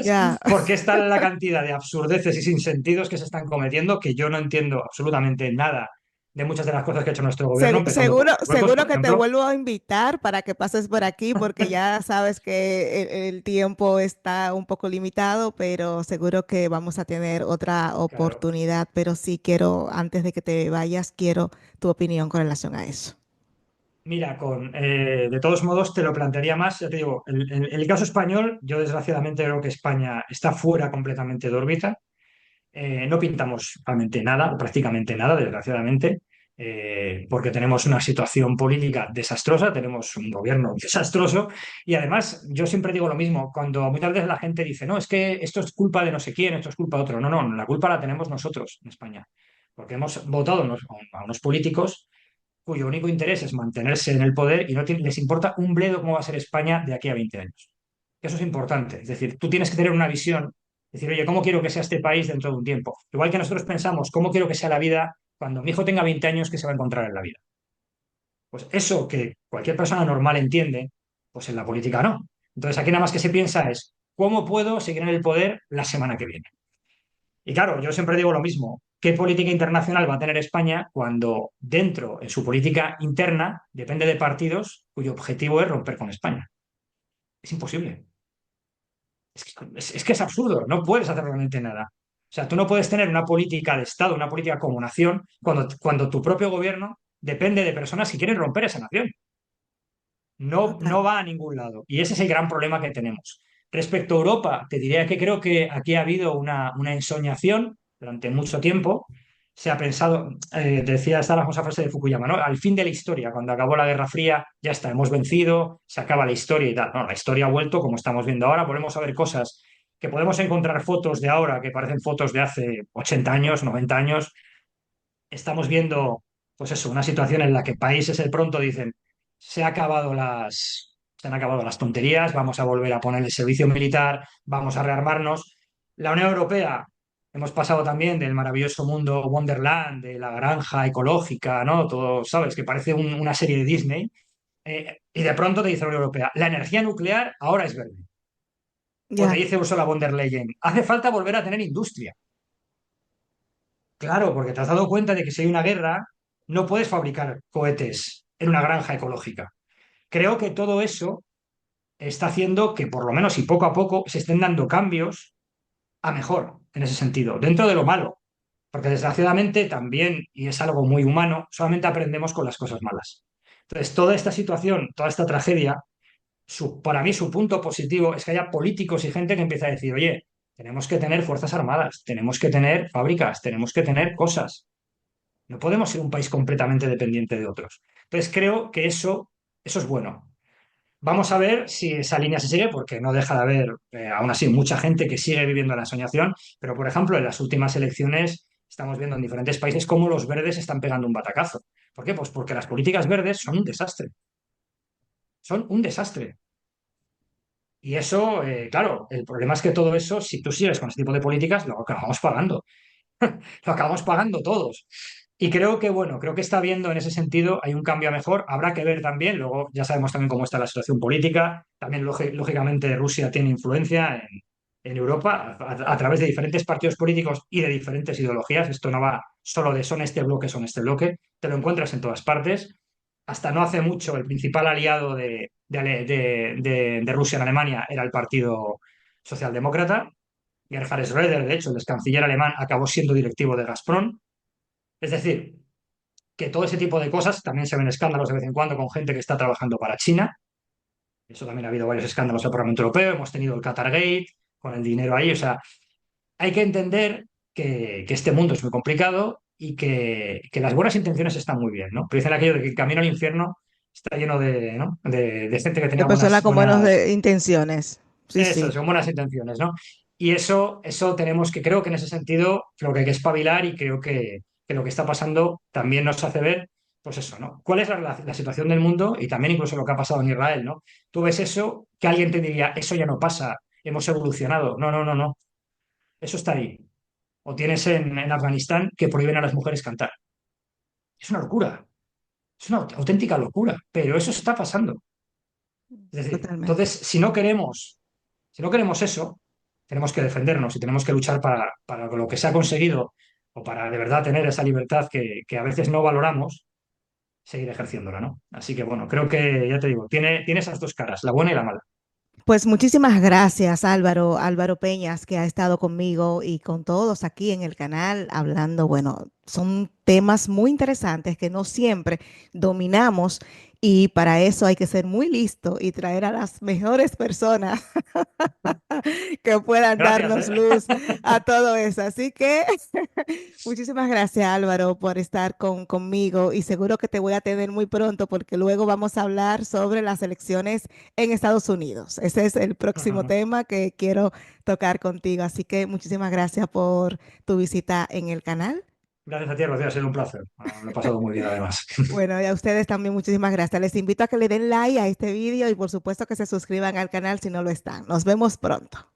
Ya, porque está la cantidad de absurdeces y sinsentidos que se están cometiendo que yo no entiendo absolutamente nada de muchas de las cosas que ha hecho nuestro gobierno, empezando por seguro, Marruecos, seguro por que te ejemplo. vuelvo a invitar para que pases por aquí porque ya sabes que el tiempo está un poco limitado, pero seguro que vamos a tener otra Claro. oportunidad. Pero sí quiero, antes de que te vayas, quiero tu opinión con relación a eso. Mira, de todos modos te lo plantearía más, ya te digo, el caso español, yo desgraciadamente creo que España está fuera completamente de órbita. No pintamos realmente nada, o prácticamente nada, desgraciadamente. porque tenemos una situación política desastrosa, tenemos un gobierno desastroso y además yo siempre digo lo mismo, cuando muchas veces la gente dice, no, es que esto es culpa de no sé quién, esto es culpa de otro. No, no, la culpa la tenemos nosotros en España, porque hemos votado a unos políticos cuyo único interés es mantenerse en el poder y no les importa un bledo cómo va a ser España de aquí a 20 años. Eso es importante. Es decir, tú tienes que tener una visión, decir, oye, ¿cómo quiero que sea este país dentro de un tiempo? Igual que nosotros pensamos, ¿cómo quiero que sea la vida cuando mi hijo tenga 20 años que se va a encontrar en la vida? Pues eso que cualquier persona normal entiende, pues en la política no. Entonces aquí nada más que se piensa es, ¿cómo puedo seguir en el poder la semana que viene? Y claro, yo siempre digo lo mismo. ¿Qué política internacional va a tener España cuando dentro, en su política interna, depende de partidos cuyo objetivo es romper con España? Es imposible. Es que es absurdo. No puedes hacer realmente nada. O sea, tú no puedes tener una política de Estado, una política como nación, cuando tu propio gobierno depende de personas que quieren romper esa nación. No, Total. no va a ningún lado. Y ese es el gran problema que tenemos. Respecto a Europa, te diría que creo que aquí ha habido una ensoñación durante mucho tiempo. Se ha pensado, decía, está la famosa frase de Fukuyama, ¿no? Al fin de la historia, cuando acabó la Guerra Fría, ya está, hemos vencido, se acaba la historia y tal. No, la historia ha vuelto como estamos viendo ahora. Volvemos a ver cosas que podemos encontrar fotos de ahora que parecen fotos de hace 80 años, 90 años. Estamos viendo, pues eso, una situación en la que países de pronto dicen, se han acabado las tonterías, vamos a volver a poner el servicio militar, vamos a rearmarnos. La Unión Europea, hemos pasado también del maravilloso mundo Wonderland, de la granja ecológica, ¿no? Todo, ¿sabes? Que parece una serie de Disney. Y de pronto te dice la Unión Europea, la energía nuclear ahora es verde. O te Ya, dice Ursula von der Leyen, hace falta volver a tener industria. Claro, porque te has dado cuenta de que si hay una guerra, no puedes fabricar cohetes en una granja ecológica. Creo que todo eso está haciendo que, por lo menos y poco a poco, se estén dando cambios a mejor en ese sentido, dentro de lo malo. Porque desgraciadamente también, y es algo muy humano, solamente aprendemos con las cosas malas. Entonces, toda esta situación, toda esta tragedia, para mí su punto positivo es que haya políticos y gente que empieza a decir, oye, tenemos que tener fuerzas armadas, tenemos que tener fábricas, tenemos que tener cosas. No podemos ser un país completamente dependiente de otros. Entonces creo que eso es bueno. Vamos a ver si esa línea se sigue, porque no deja de haber, aún así, mucha gente que sigue viviendo la soñación, pero por ejemplo, en las últimas elecciones estamos viendo en diferentes países cómo los verdes están pegando un batacazo. ¿Por qué? Pues porque las políticas verdes son un desastre, son un desastre. Y eso, claro, el problema es que todo eso, si tú sigues con ese tipo de políticas, lo acabamos pagando. Lo acabamos pagando todos. Y creo que, bueno, creo que está viendo en ese sentido, hay un cambio a mejor. Habrá que ver también, luego ya sabemos también cómo está la situación política. También, lógicamente, Rusia tiene influencia en Europa a través de diferentes partidos políticos y de diferentes ideologías. Esto no va solo de son este bloque. Te lo encuentras en todas partes. Hasta no hace mucho, el principal aliado de Rusia en Alemania era el Partido Socialdemócrata. Gerhard Schröder, de hecho, el ex canciller alemán, acabó siendo directivo de Gazprom. Es decir, que todo ese tipo de cosas también se ven escándalos de vez en cuando con gente que está trabajando para China. Eso también ha habido varios escándalos en el Parlamento Europeo. Hemos tenido el Qatargate con el dinero ahí. O sea, hay que entender que este mundo es muy complicado y que las buenas intenciones están muy bien, ¿no? Pero dicen aquello de que el camino al infierno está lleno de, ¿no? de gente que de tenga personas buenas, con buenas buenas, intenciones. Sí, eso, sí, son buenas intenciones, ¿no? Y eso tenemos que, creo que en ese sentido, creo que hay que espabilar y creo que lo que está pasando también nos hace ver, pues eso, ¿no? ¿Cuál es la situación del mundo y también incluso lo que ha pasado en Israel, ¿no? Tú ves eso, que alguien te diría, eso ya no pasa, hemos evolucionado. No, no, no, no, eso está ahí. O tienes en Afganistán que prohíben a las mujeres cantar. Es una locura, es una auténtica locura, pero eso está pasando. Es decir, entonces, totalmente. si no queremos eso, tenemos que defendernos y tenemos que luchar para lo que se ha conseguido o para de verdad tener esa libertad que a veces no valoramos, seguir ejerciéndola, ¿no? Así que bueno, creo que, ya te digo, tiene esas dos caras, la buena y la mala. Pues muchísimas gracias, Álvaro, Álvaro Peñas, que ha estado conmigo y con todos aquí en el canal hablando. Bueno, son temas muy interesantes que no siempre dominamos Y para eso hay que ser muy listo y traer a las mejores personas que puedan Gracias, darnos ¿eh? luz a todo eso. Así que muchísimas gracias, Álvaro, por estar conmigo y seguro que te voy a tener muy pronto porque luego vamos a hablar sobre las elecciones en Estados Unidos. Ese es el próximo tema que quiero tocar contigo. Así que muchísimas gracias por tu visita en el canal. Gracias a ti, Rocío, ha sido un placer. Lo he pasado muy bien, además. Bueno, y a ustedes también muchísimas gracias. Les invito a que le den like a este vídeo y por supuesto que se suscriban al canal si no lo están. Nos vemos pronto.